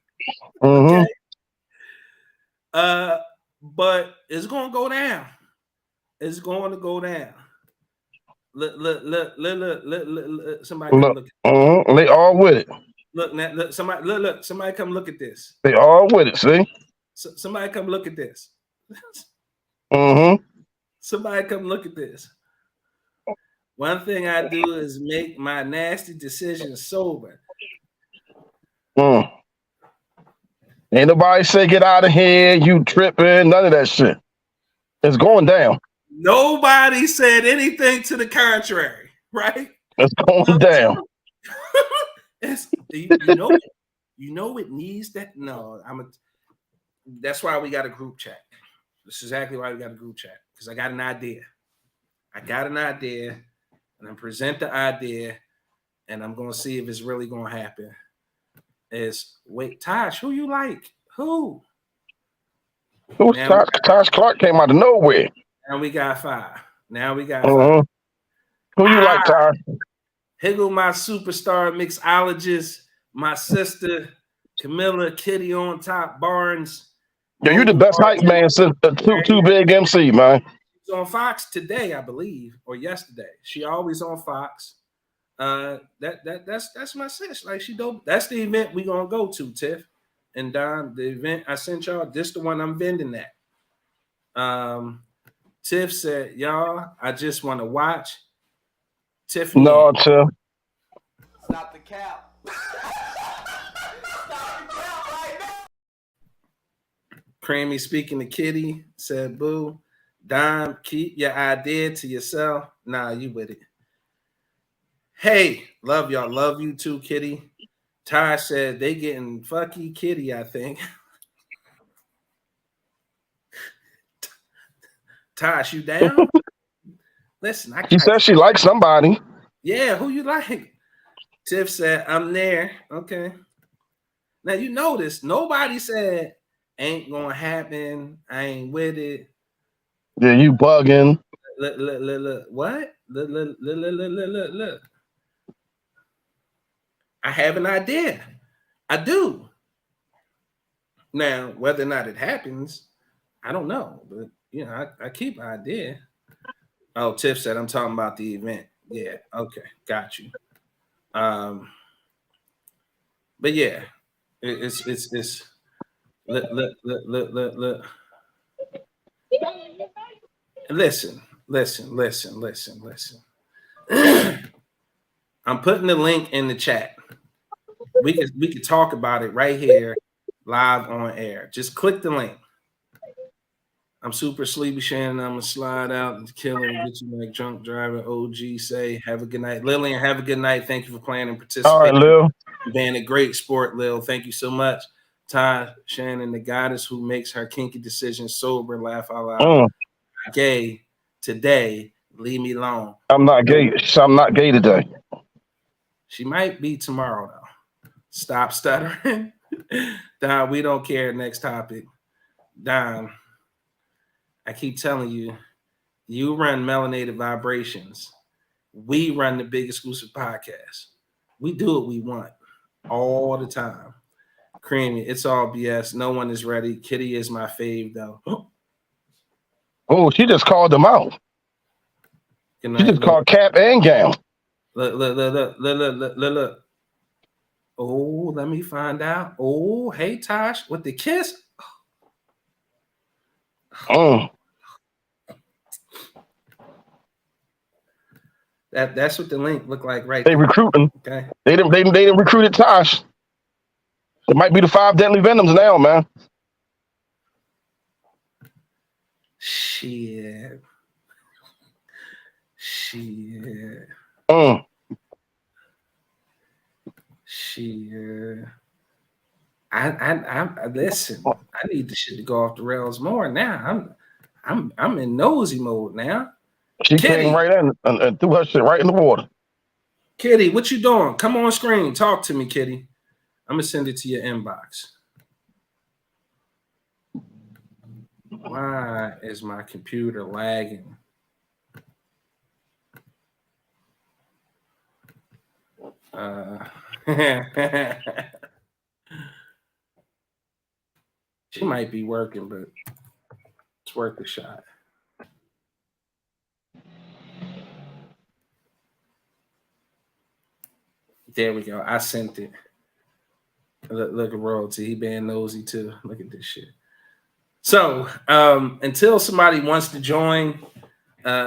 S3: Okay.
S2: But it's gonna go down. It's going to go down. Look, somebody come look at this.
S3: They all with it.
S2: Look, somebody come look at this.
S3: They all with it, see?
S2: Somebody come look at this. Somebody come look at this. One thing I do is make my nasty decisions sober.
S3: Ain't nobody say get out of here, you tripping, none of that shit. It's going down.
S2: Nobody said anything to the contrary, right?
S3: It's going down.
S2: You know it needs that. No, that's why we got a group chat. That's exactly why we got a group chat, because I got an idea. And I present the idea, and I'm gonna see if it's really gonna happen. Wait, Tosh, who you like? Who?
S3: Who's Tosh? Tosh Clark came out of nowhere.
S2: Now we got five. Five.
S3: Who you like, Tosh?
S2: Higgle, my superstar mixologist, my sister, Camilla, Kitty on top, Barnes.
S3: Yo, you the best hype man since Too Big MC, man.
S2: She's on Fox today, I believe, or yesterday. She always on Fox. That's my sis. Like she dope. That's the event we gonna go to, Tiff. And Don, the event I sent y'all, this the one I'm vending at. Tiff said, y'all, I just want to watch Tiffany.
S3: No, Tiff.
S8: Stop the cap. Stop the cap right now.
S2: Creamy speaking to Kitty said, boo, Dime, keep your idea to yourself. Nah, you with it. Hey, love y'all. Love you too, Kitty. Ty said they getting fucky Kitty, I think. Tosh, you down? Listen,
S3: She said she likes somebody.
S2: Yeah, who you like? Tiff said, I'm there. Okay. Now you notice nobody said ain't gonna happen. I ain't with it.
S3: Yeah, you bugging.
S2: Look. What? Look. I have an idea. I do. Now, whether or not it happens, I don't know. But you know, I keep an idea. Oh, Tiff said I'm talking about the event. Yeah, okay, got you. But yeah, it's look. Listen. I'm putting the link in the chat. We could talk about it right here, live on air. Just click the link. I'm super sleepy, Shannon. I'm gonna slide out and kill him and get you like drunk driver. OG say, have a good night. Lillian, have a good night. Thank you for playing and participating.
S3: All right, Lil.
S2: Being a great sport, Lil. Thank you so much. Ty, Shannon, the goddess who makes her kinky decisions sober, laugh out loud. Gay today, leave me alone.
S3: I'm not gay. I'm not gay today.
S2: She might be tomorrow, though. Stop stuttering. Don, we don't care. Next topic. Don, I keep telling you, you run Melanated Vibrations. We run the Big Exclusive Podcast. We do what we want all the time. Creamy, it's all BS. No one is ready. Kitty is my fave, though.
S3: Oh, she just called them out.
S2: Good
S3: She
S2: night,
S3: just called Cap and Gown.
S2: Look. Oh, let me find out. Oh, hey, Tosh, with the kiss. That's what the link look like right
S3: They
S2: there.
S3: recruiting.
S2: Okay.
S3: They didn't recruited Tosh. It might be the 5 deadly venoms now, man.
S2: Shit. I listen. I need the shit to go off the rails more now. I'm in nosy mode now.
S3: She
S2: Kitty.
S3: came right in and threw her shit right in the water.
S2: Kitty, what you doing? Come on screen. Talk to me, Kitty. I'm gonna send it to your inbox. Why is my computer lagging? She might be working, but it's worth a shot. There we go. I sent it. Look at royalty. He being nosy too. Look at this shit. So until somebody wants to join,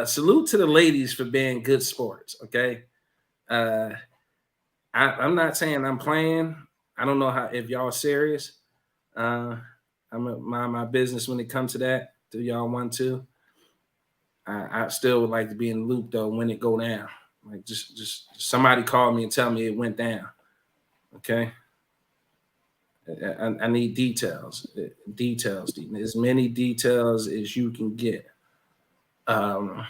S2: salute to the ladies for being good sports. Okay. I'm not saying I'm playing. I don't know if y'all serious. I'm gonna mind my business when it comes to that. Do y'all want to? I still would like to be in the loop though when it go down. Like just somebody call me and tell me it went down. Okay. I need details. As many details as you can get. Bam.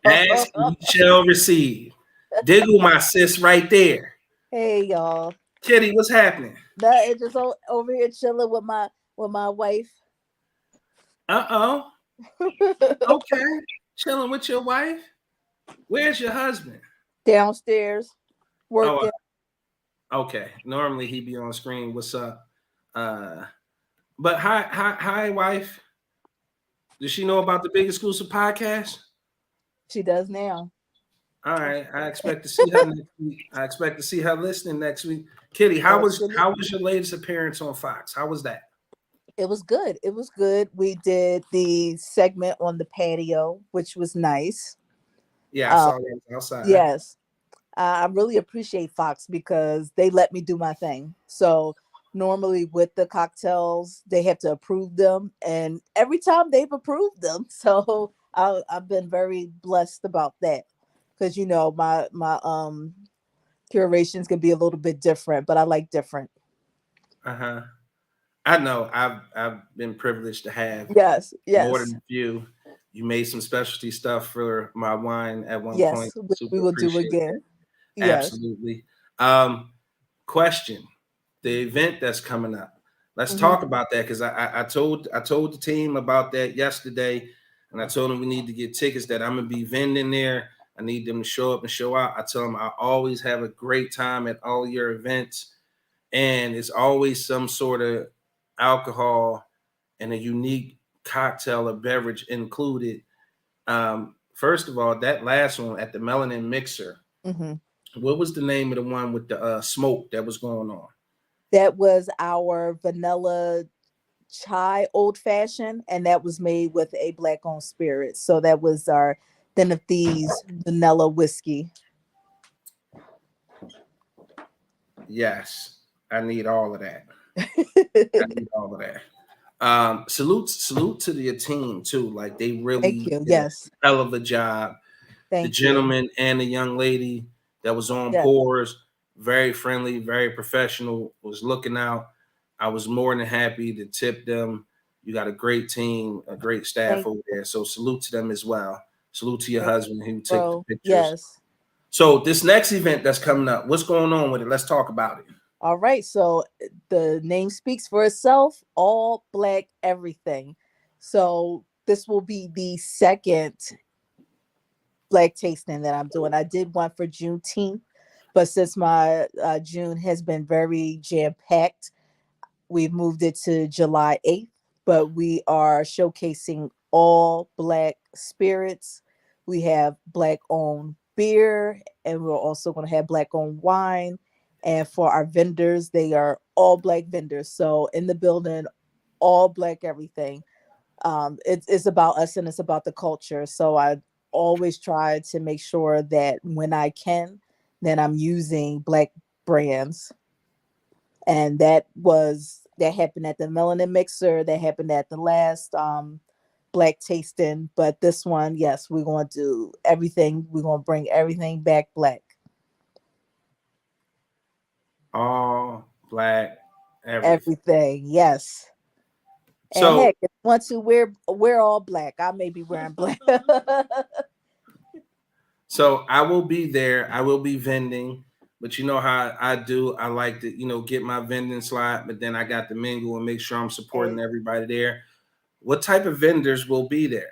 S2: Ask you shall receive. Diggle my sis right there.
S9: Hey y'all.
S2: Kitty, what's happening?
S9: That is just over here chilling with my wife.
S2: Okay. Chilling with your wife. Where's your husband?
S9: Downstairs. Working.
S2: Okay. Normally he'd be on screen. What's up? But hi, wife. Does she know about the Big Exclusive Podcast?
S9: She does now.
S2: All right. I expect to see her next week. I expect to see her listening next week. Kitty, how was your latest appearance on Fox? How was that?
S9: It was good. It was good. We did the segment on the patio, which was nice.
S2: Yeah, I
S9: Um,
S2: saw that outside.
S9: yes, I really appreciate Fox because they let me do my thing. So normally with the cocktails, they have to approve them, and every time they've approved them. So I've been very blessed about that because my curations can be a little bit different, but I like different.
S2: Uh-huh. I know. I've been privileged to have
S9: Yes,
S2: more
S9: yes,
S2: than a few. You made some specialty stuff for my wine at one point.
S9: yes. We
S2: Super
S9: will do
S2: appreciate that.
S9: again. Yes.
S2: Absolutely. Um, Question: the event that's coming up. Let's
S9: Hmm.
S2: talk about that because I told the team about that yesterday, and I told them we need to get tickets. That I'm gonna be vending there. I need them to show up and show out. I tell them I always have a great time at all your events, and it's always some sort of alcohol and a unique cocktail or beverage included. First of all, that last one at the Melanin Mixer,
S9: Hmm.
S2: what was the name of the one with the smoke that was going on?
S9: That was our vanilla chai old fashioned, and that was made with a black owned spirit. So that was our Den of Thieves vanilla whiskey.
S2: Yes, I need all of that. I need all of that. Salute to the team too. Like they
S9: Thank
S2: really
S9: you.
S2: did a
S9: Yes.
S2: hell of a job. The
S9: Thank you.
S2: gentleman and the young lady that was on
S9: Yes.
S2: pours, very friendly, very professional, was looking out. I was more than happy to tip them. You got a great team, a great staff
S9: Thank
S2: over there. So salute to them as well. Salute to your
S9: thank
S2: husband who took the
S9: bro.
S2: pictures.
S9: Yes.
S2: So this next event that's coming up, what's going on with it? Let's talk about it.
S9: All right. So the name speaks for itself. All black everything. So this will be the second black tasting that I'm doing. I did one for Juneteenth, but since my June has been very jam packed, we've moved it to July 8th. But we are showcasing all black spirits. We have black owned beer, and we're also going to have black owned wine. And for our vendors, they are all black vendors. So in the building, all black everything. It's about us and it's about the culture. So I always try to make sure that when I can, then I'm using black brands. And that happened at the Melanin Mixer. That happened at the last black tasting. But this one, yes, we're going to do everything. We're going to bring everything back black.
S2: All black, everything.
S9: Everything, yes. And
S2: So
S9: heck, if you want to wear all black, I may be wearing black.
S2: So I will be there. I will be vending, but you know how I do. I like to, get my vending slot, but then I got to mingle and make sure I'm supporting
S9: Hey,
S2: everybody there. What type of vendors will be there?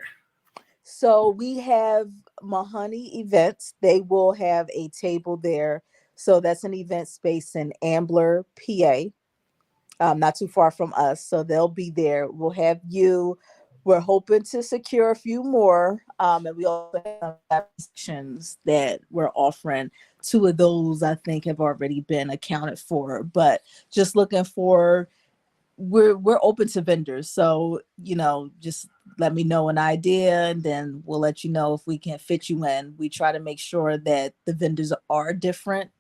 S9: so we have Mahoney Events. They will have a table there. So that's an event space in Ambler, PA, not too far from us. So they'll be there. We'll have you. We're hoping to secure a few more. And we also have sections that we're offering. Two of those I think have already been accounted for. But just looking for we're open to vendors. So, just let me know an idea and then we'll let you know if we can fit you in. We try to make sure that the vendors are different,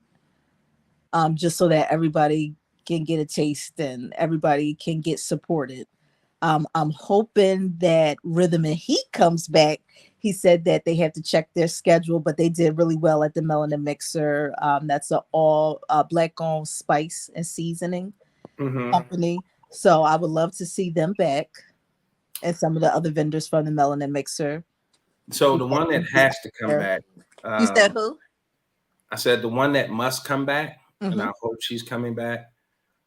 S9: just so that everybody can get a taste and everybody can get supported. I'm hoping that Rhythm and Heat comes back. He said that they have to check their schedule, but they did really well at the Melanin Mixer. That's a all black owned spice and seasoning
S2: Hmm.
S9: company. So I would love to see them back and some of the other vendors from the Melanin Mixer.
S2: So
S9: We
S2: the
S9: got
S2: one that
S9: India
S2: has to come
S9: there.
S2: back,
S9: You said
S2: um,
S9: who?
S2: I said the one that must come back, and
S9: Hmm.
S2: I hope she's coming back.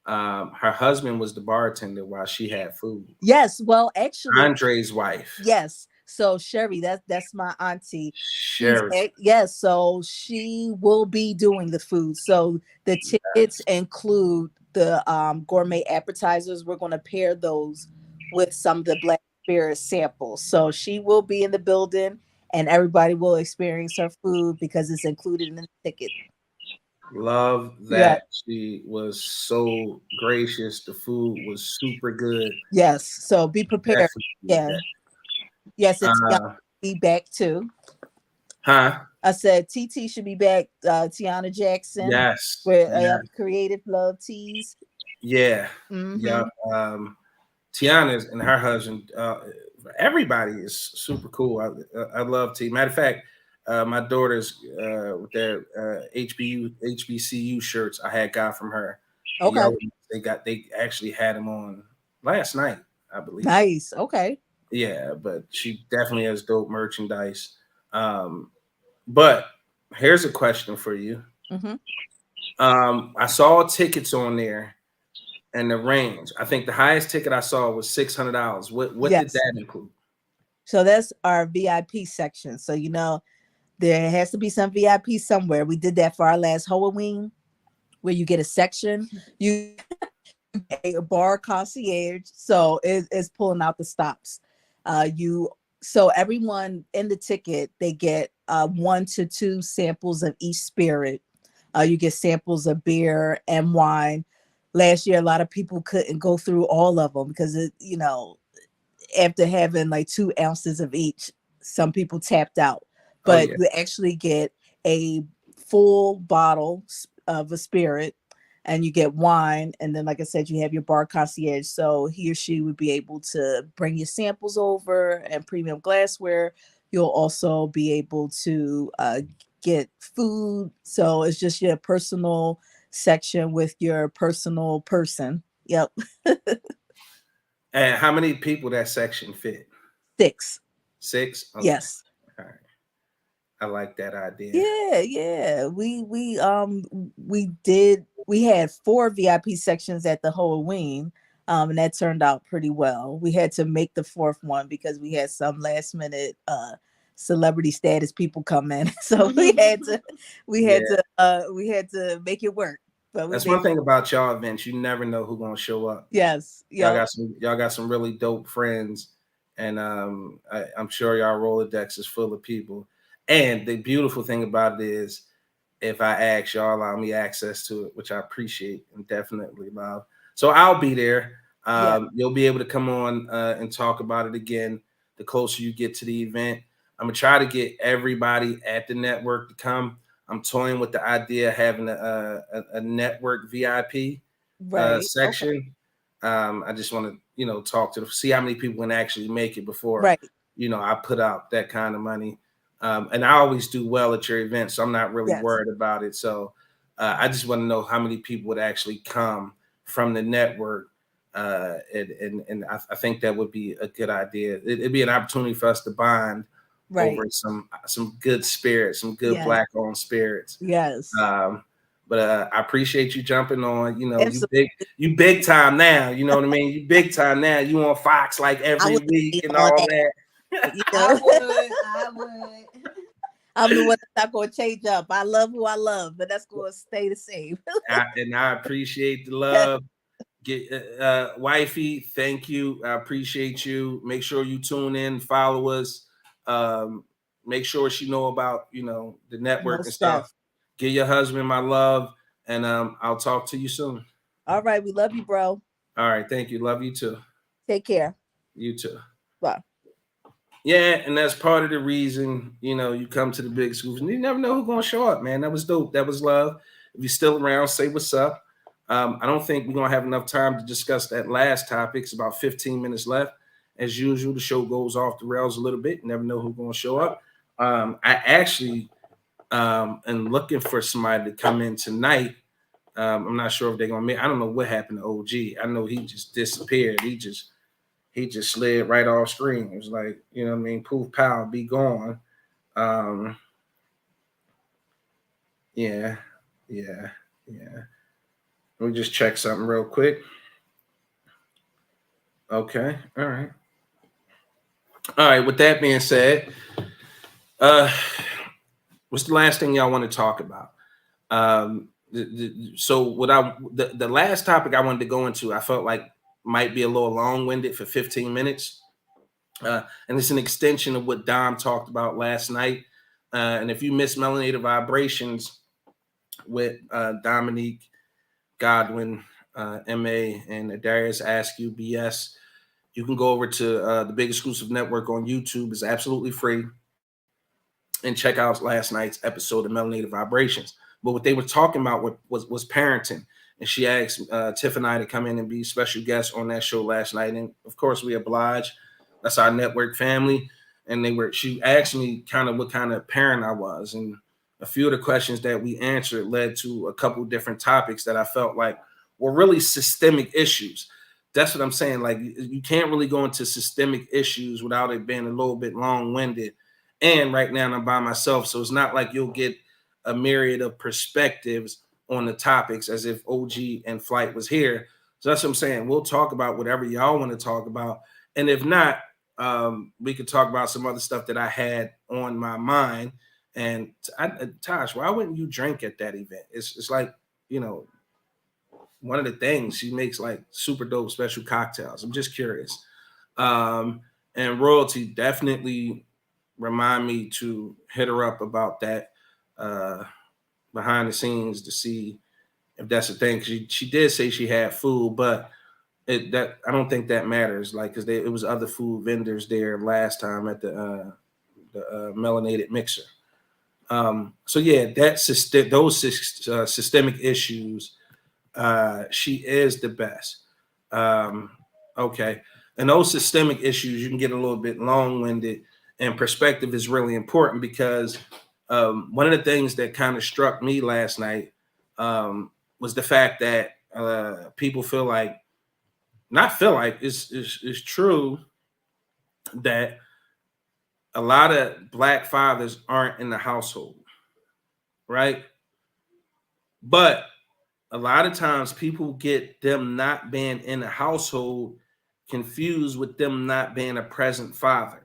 S2: Her husband was the bartender while she had food.
S9: Yes. Well, actually,
S2: Andre's wife,
S9: yes. So Sherry, that's my auntie.
S2: Sherry.
S9: Yes. So she will be doing the food. So the tickets include the gourmet appetizers. We're going to pair those with some of the black spirit samples. So she will be in the building, and everybody will experience her food because it's included in the ticket.
S2: Love
S9: Yeah.
S2: that. She was so gracious. The food was super good.
S9: Yes. So be prepared.
S2: Definitely with
S9: Yeah.
S2: that.
S9: Yes, it's
S2: Uh,
S9: be back too.
S2: huh?
S9: I said TT should be back. Tiana Jackson
S2: Yes.
S9: with
S2: Yeah.
S9: Creative Love Teas.
S2: Yeah.
S9: Mm-hmm.
S2: Yeah. Tiana and her husband, everybody is super cool. I love T. Matter of fact, my daughters with their HBCU shirts I had got from her.
S9: Okay.
S2: They actually had them on last night, I believe.
S9: Nice. Okay.
S2: Yeah, but she definitely has dope merchandise. But here's a question for you.
S9: Mm-hmm.
S2: I saw tickets on there and the range. I think the highest ticket I saw was $600. What did
S9: Yes.
S2: that include?
S9: So that's our VIP section. So there has to be some VIP somewhere. We did that for our last Halloween, where you get a section. You a bar concierge, so it's pulling out the stops. So everyone in the ticket, they get 1 to 2 samples of each spirit. You get samples of beer and wine. Last year, a lot of people couldn't go through all of them because after having like 2 ounces of each, some people tapped out.
S2: Oh
S9: But
S2: yeah.
S9: you actually get a full bottle of a spirit, and you get wine, and then like I said, you have your bar concierge, so he or she would be able to bring your samples over and premium glassware. You'll also be able to get food, so it's just your personal section with your personal person. Yep.
S2: And how many people that section fit?
S9: 6.
S2: 6? Okay.
S9: Yes.
S2: All right. I like that idea.
S9: Yeah. We had 4 VIP sections at the Halloween, and that turned out pretty well. We had to make the 4th one because we had some last minute celebrity status people come in, so we had to make it work. But
S2: That's one thing about y'all events. You never know who's gonna show up.
S9: Yes.
S2: Y'all
S9: Yeah.
S2: got some really dope friends, and I'm sure y'all Rolodex is full of people. And the beautiful thing about it is, if I ask, y'all allow me access to it, which I appreciate and definitely love. So I'll be there. You'll be able to come on and talk about it again the closer you get to the event. I'm gonna try to get everybody at the network to come. I'm toying with the idea of having a network VIP section. I just want to talk to see how many people can actually make it before I put out that kind of money. And I always do well at your event, so I'm not really worried about it. So I just want to know how many people would actually come from the network. And I think that would be a good idea. It'd be an opportunity for us to bond over some good spirits, some good Black-owned spirits.
S9: Yes.
S2: But I appreciate you jumping on. You big time now. You know what I mean? You big time now. You on Fox like every week and all that.
S9: I would. I'm the one that's not going to change up. I love who I love, but that's going to stay the same.
S2: And I appreciate the love. Wifey, thank you. I appreciate you. Make sure you tune in, follow us. Make sure she know about the network and stuff. Give your husband my love, and I'll talk to you soon.
S9: All right, we love you, bro.
S2: All right, thank you. Love you too.
S9: Take care.
S2: You too.
S9: Bye.
S2: Yeah, and that's part of the reason, you come to the big schools and you never know who's gonna show up, man. That was dope. That was love. If you're still around, say what's up. I don't think we're gonna have enough time to discuss that last topic. It's about 15 minutes left. As usual, the show goes off the rails a little bit. You never know who's gonna show up. I actually am looking for somebody to come in tonight. I'm not sure if they're gonna I don't know what happened to OG. I know he just disappeared. He just slid right off screen. It was like, you know what I mean? Poof, pow, be gone. Yeah. Let me just check something real quick. Okay. All right. With that being said, what's the last thing y'all want to talk about? So the last topic I wanted to go into, I felt like might be a little long-winded for 15 minutes. And it's an extension of what Dom talked about last night. And if you missed Melanated Vibrations with Dominique Godwin, MA, and Darius Askew, BS, you can go over to the Big Exclusive Network on YouTube. It's absolutely free. And check out last night's episode of Melanated Vibrations. But what they were talking about was parenting. And she asked Tiff and I to come in and be special guests on that show last night. And of course, we oblige. That's our network family. And she asked me kind of what kind of parent I was. And a few of the questions that we answered led to a couple different topics that I felt like were really systemic issues. That's what I'm saying. Like, you can't really go into systemic issues without it being a little bit long-winded. And right now I'm by myself, so it's not like you'll get a myriad of perspectives on the topics as if OG and Flight was here. So that's what I'm saying. We'll talk about whatever y'all want to talk about. And if not, we could talk about some other stuff that I had on my mind. And Tosh, why wouldn't you drink at that event? It's like, you know, one of the things she makes like super dope special cocktails. I'm just curious. And Royalty definitely remind me to hit her up about that behind the scenes to see if that's a thing. She did say she had food, but I don't think that matters. Like, because it was other food vendors there last time at the Melanated Mixer. So yeah, those systemic issues. She is the best. Okay, and those systemic issues, you can get a little bit long-winded. And perspective is really important because one of the things that kind of struck me last night was the fact that people it's true that a lot of Black fathers aren't in the household, right? But a lot of times people get them not being in the household confused with them not being a present father.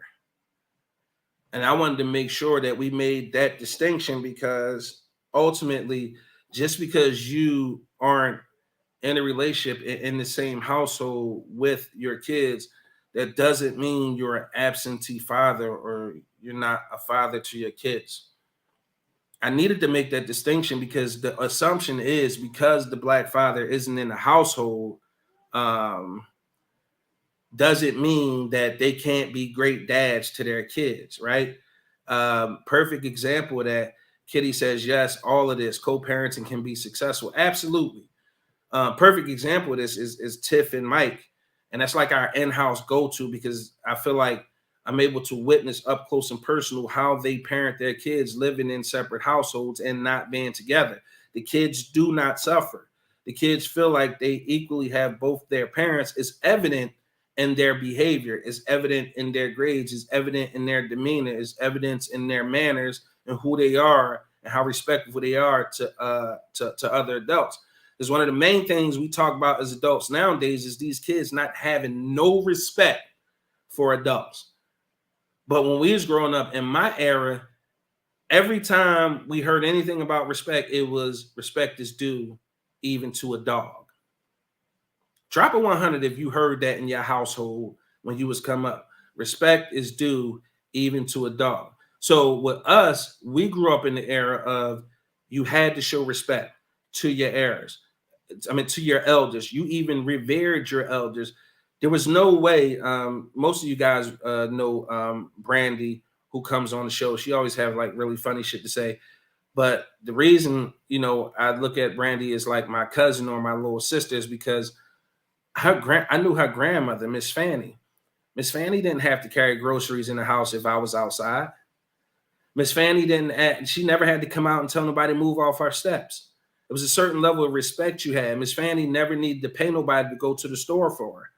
S2: And I wanted to make sure that we made that distinction because ultimately, just because you aren't in a relationship in the same household with your kids, that doesn't mean you're an absentee father or you're not a father to your kids. I needed to make that distinction because the assumption is because the Black father isn't in the household, doesn't mean that they can't be great dads to their kids, right? Perfect example of that. Kitty says, yes, all of this co-parenting can be successful. Absolutely. Perfect example of this is Tiff and Mike. And that's like our in-house go-to because I feel like I'm able to witness up close and personal how they parent their kids living in separate households and not being together. The kids do not suffer. The kids feel like they equally have both their parents. It's evident in their behavior, is evident in their grades, is evident in their demeanor, is evidence in their manners and who they are and how respectful they are to other adults. Because one of the main things we talk about as adults nowadays is these kids not having no respect for adults. But when we was growing up in my era, every time we heard anything about respect, it was respect is due even to a dog. Drop a 100 if you heard that in your household when you was come up. Respect is due even to a dog. So with us, we grew up in the era of you had to show respect to your to your elders. You even revered your elders. There was no way. Most of you guys know Brandy, who comes on the show. She always have like really funny shit to say. But the reason, I look at Brandy as like my cousin or my little sister is because I knew her grandmother, Miss Fanny. Miss Fanny didn't have to carry groceries in the house if I was outside. Miss Fanny she never had to come out and tell nobody to move off our steps. It was a certain level of respect you had. Miss Fanny never needed to pay nobody to go to the store for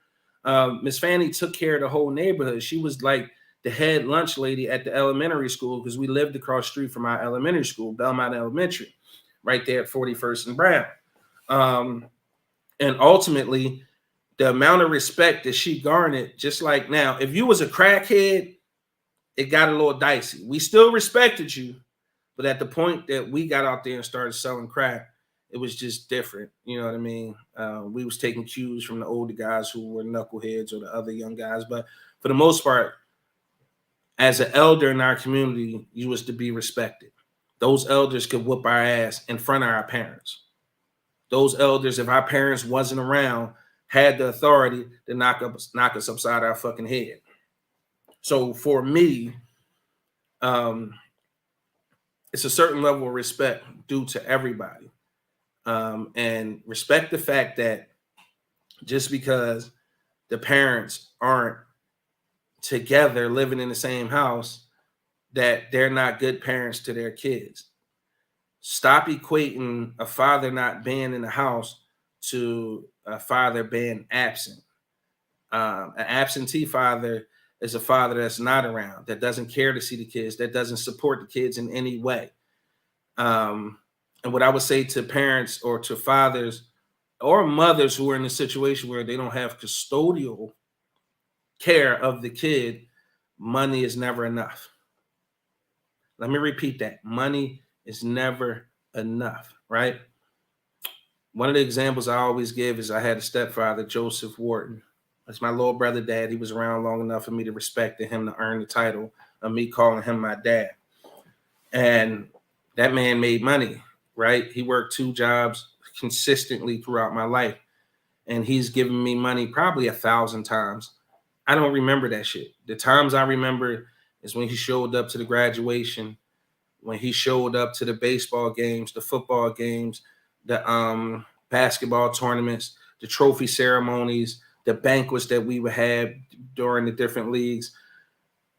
S2: her. Miss Fanny took care of the whole neighborhood. She was like the head lunch lady at the elementary school because we lived across the street from our elementary school, Belmont Elementary, right there at 41st and Brown. And ultimately, the amount of respect that she garnered, just like now, if you was a crackhead, it got a little dicey. We still respected you, but at the point that we got out there and started selling crack, it was just different. You know what I mean? We was taking cues from the older guys who were knuckleheads or the other young guys. But for the most part, As an elder in our community, you was to be respected. Those elders could whoop our ass in front of our parents. Those elders, if our parents wasn't around, had the authority to knock us upside our fucking head. So for me, it's a certain level of respect due to everybody. And respect the fact that just because the parents aren't together living in the same house, that they're not good parents to their kids. Stop equating a father not being in the house to a father being absent. An absentee father is a father that's not around, that doesn't care to see the kids, that doesn't support the kids in any way. And what I would say to parents or to fathers or mothers who are in a situation where they don't have custodial care of the kid, money is never enough. Let me repeat that. Money is never enough, right? One of the examples I always give is I had a stepfather, Joseph Wharton. That's my little brother dad. He was around long enough for me to respect him to earn the title of me calling him my dad. And that man made money, right? He worked 2 jobs consistently throughout my life. And he's given me money probably 1,000 times. I don't remember that shit. The times I remember is when he showed up to the graduation, when he showed up to the baseball games, the football games, the basketball tournaments, the trophy ceremonies, the banquets that we would have during the different leagues.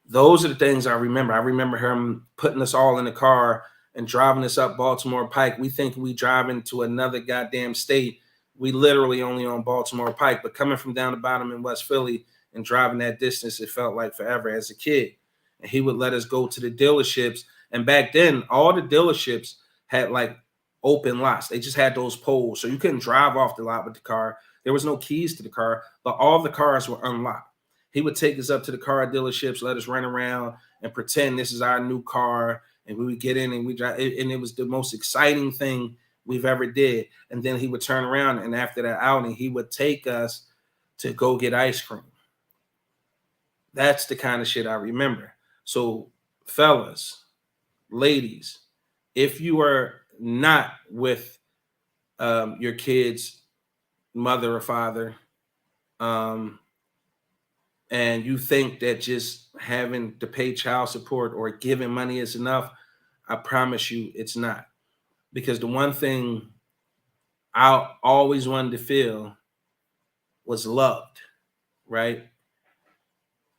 S2: Those are the things I remember. I remember him putting us all in the car and driving us up Baltimore Pike. We think we driving to another goddamn state. We literally only on Baltimore Pike, but coming from down the bottom in West Philly and driving that distance, it felt like forever as a kid. And he would let us go to the dealerships. And back then, all the dealerships had like open lots. They just had those poles. So you couldn't drive off the lot with the car. There was no keys to the car, but all the cars were unlocked. He would take us up to the car dealerships, let us run around and pretend this is our new car. And we would get in and we drive. And it was the most exciting thing we've ever did. And then he would turn around, and after that outing, he would take us to go get ice cream. That's the kind of shit I remember. So fellas, ladies, if you are not with your kid's mother or father, and you think that just having to pay child support or giving money is enough, I promise you it's not. Because the one thing I always wanted to feel was loved, right?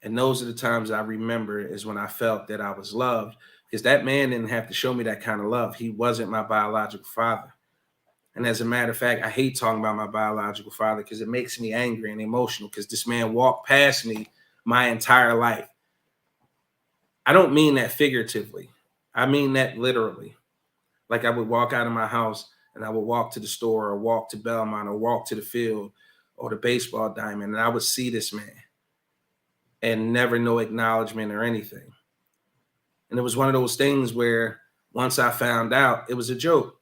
S2: And those are the times I remember is when I felt that I was loved, because that man didn't have to show me that kind of love. He wasn't my biological father. And as a matter of fact, I hate talking about my biological father because it makes me angry and emotional, because this man walked past me my entire life. I don't mean that figuratively. I mean that literally. Like I would walk out of my house and I would walk to the store or walk to Belmont or walk to the field or the baseball diamond, and I would see this man and never no acknowledgement or anything. And it was one of those things where once I found out, it was a joke.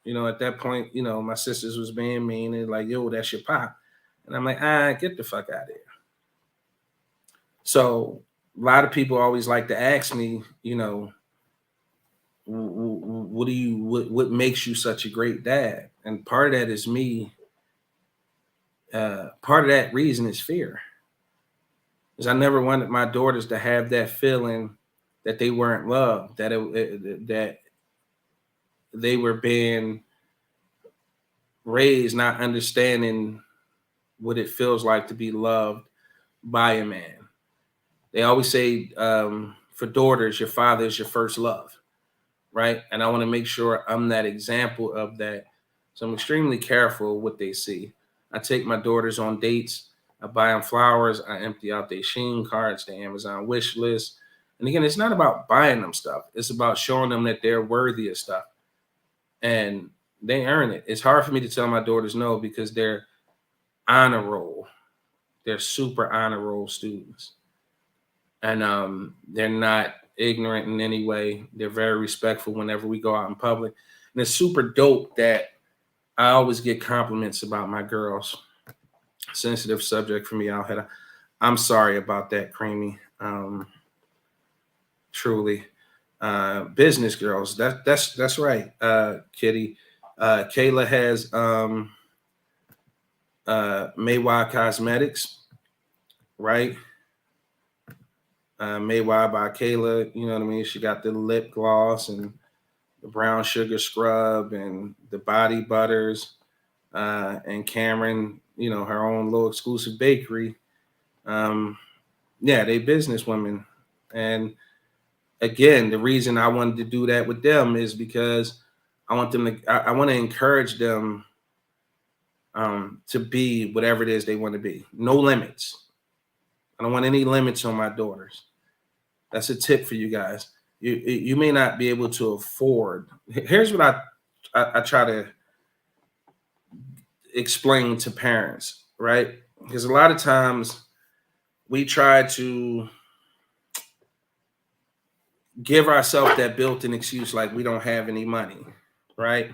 S2: You know, at that point, you know, my sisters was being mean and like, yo, that's your pop. And I'm like, get the fuck out of here. So a lot of people always like to ask me, you know, what makes you such a great dad? And part of that is me. Part of that reason is fear. Because I never wanted my daughters to have that feeling that they weren't loved, that that they were being raised not understanding what it feels like to be loved by a man. They always say for daughters, your father is your first love, right? And I want to make sure I'm that example of that. So I'm extremely careful what they see. I take my daughters on dates. I buy them flowers. I empty out their Shein cards, their Amazon wish list. And again, it's not about buying them stuff. It's about showing them that they're worthy of stuff. And they earn it. It's hard for me to tell my daughters no because they're honor roll. They're super honor roll students. And they're not ignorant in any way. They're very respectful whenever we go out in public. And it's super dope that I always get compliments about my girls. Sensitive subject for me out here. I'm sorry about that, Creamy. truly. Business girls. That's right, Kitty. Kayla has Maywa Cosmetics, right? Maywa by Kayla, you know what I mean? She got the lip gloss and the brown sugar scrub and the body butters. And Cameron, you know, her own little exclusive bakery. Yeah, they business women. And again, the reason I wanted to do that with them is because I want them to, I want to encourage them to be whatever it is they want to be. No limits. I don't want any limits on my daughters. That's a tip for you guys. You may not be able to afford. Here's what I try to explain to parents, right? Because a lot of times we try to give ourselves that built-in excuse like we don't have any money, right?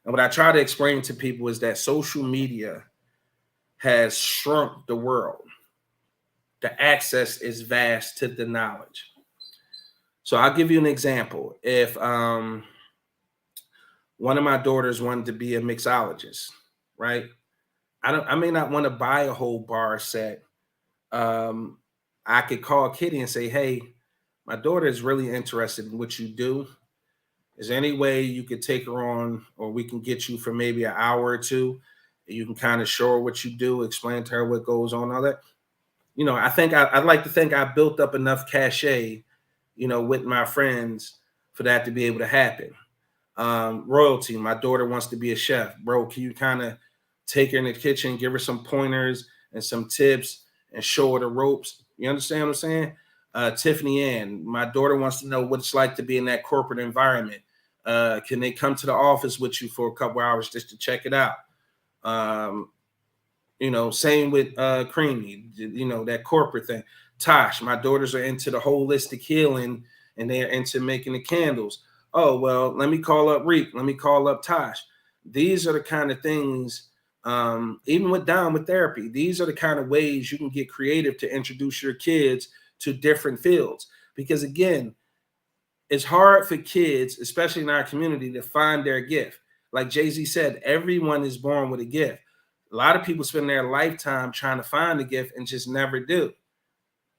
S2: And what I try to explain to people is that social media has shrunk the world. The access is vast to the knowledge. So I'll give you an example. If one of my daughters wanted to be a mixologist, right? I may not want to buy a whole bar set. I could call Kitty and say, hey, my daughter is really interested in what you do. Is there any way you could take her on, or we can get you for maybe an hour or two? You can kind of show her what you do, explain to her what goes on, all that. You know, I think I'd like to think I built up enough cachet, you know, with my friends for that to be able to happen. Royalty, my daughter wants to be a chef. Bro, can you kind of take her in the kitchen, give her some pointers and some tips and show her the ropes? You understand what I'm saying? Tiffany Ann, my daughter wants to know what it's like to be in that corporate environment. Can they come to the office with you for a couple hours just to check it out? You know, same with Creamy, you know, that corporate thing. Tosh, my daughters are into the holistic healing and they're into making the candles. Oh, well, let me call up Reek. Let me call up Tosh. These are the kind of things, even with Down with Therapy, these are the kind of ways you can get creative to introduce your kids to different fields. Because again, it's hard for kids, especially in our community, to find their gift. Like Jay-Z said, everyone is born with a gift. A lot of people spend their lifetime trying to find a gift and just never do.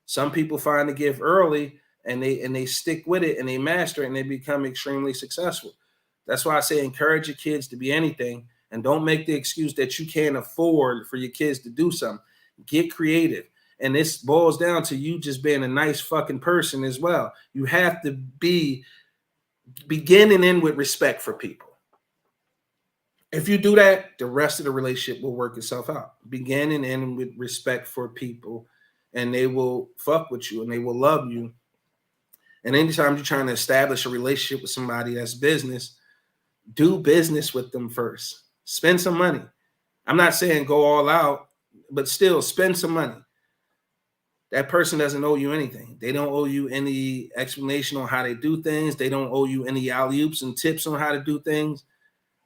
S2: Some people find the gift early and they stick with it and they master it and they become extremely successful. That's why I say encourage your kids to be anything, and don't make the excuse that you can't afford for your kids to do something. Get creative. And this boils down to you just being a nice fucking person as well. You have to be beginning in with respect for people. If you do that, the rest of the relationship will work itself out. Beginning in with respect for people, and they will fuck with you and they will love you. And anytime you're trying to establish a relationship with somebody that's business, do business with them first. Spend some money. I'm not saying go all out, but still spend some money. That person doesn't owe you anything. They don't owe you any explanation on how they do things. They don't owe you any alley-oops and tips on how to do things.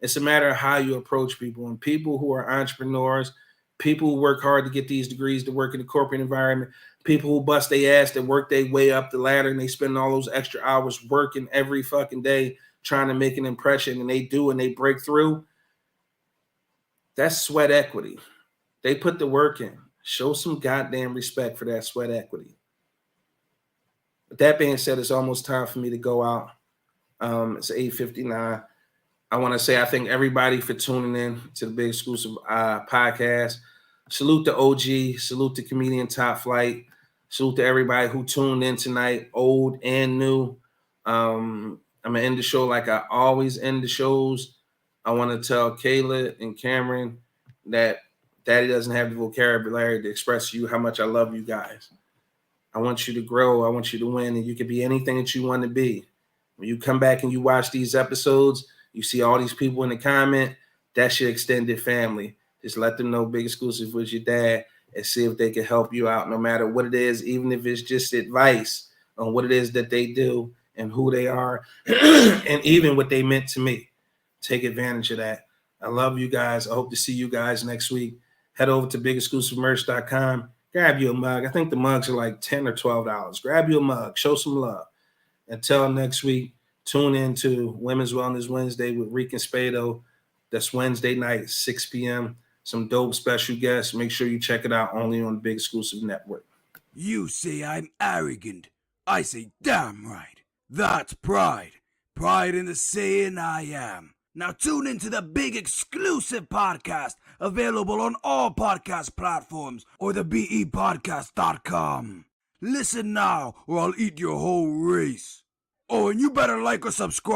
S2: It's a matter of how you approach people. And people who are entrepreneurs, people who work hard to get these degrees to work in the corporate environment, people who bust their ass, that work their way up the ladder, and they spend all those extra hours working every fucking day trying to make an impression, and they do and they break through. That's sweat equity. They put the work in. Show some goddamn respect for that sweat equity. With that being said, it's almost time for me to go out. It's 8:59. I want to say I thank everybody for tuning in to the Big Exclusive podcast. Salute to OG. Salute to comedian Top Flight. Salute to everybody who tuned in tonight, old and new. I'm going to end the show like I always end the shows. I want to tell Kayla and Cameron that Daddy doesn't have the vocabulary to express to you how much I love you guys. I want you to grow. I want you to win, and you can be anything that you want to be. When you come back and you watch these episodes, you see all these people in the comment, that's your extended family. Just let them know Big Exclusive was your dad and see if they can help you out no matter what it is, even if it's just advice on what it is that they do and who they are and even what they meant to me. Take advantage of that. I love you guys. I hope to see you guys next week. Head over to bigexclusivemerch.com. Grab you a mug. I think the mugs are like $10 or $12. Grab you a mug. Show some love. Until next week, tune in to Women's Wellness Wednesday with Reek and Spado. That's Wednesday night, 6 p.m. Some dope special guests. Make sure you check it out only on the Big Exclusive Network.
S1: You say I'm arrogant. I say damn right. That's pride. Pride in the saying I am. Now tune into the Big Exclusive podcast, available on all podcast platforms or the BEpodcast.com. Listen now, or I'll eat your whole race. Oh, and you better like or subscribe.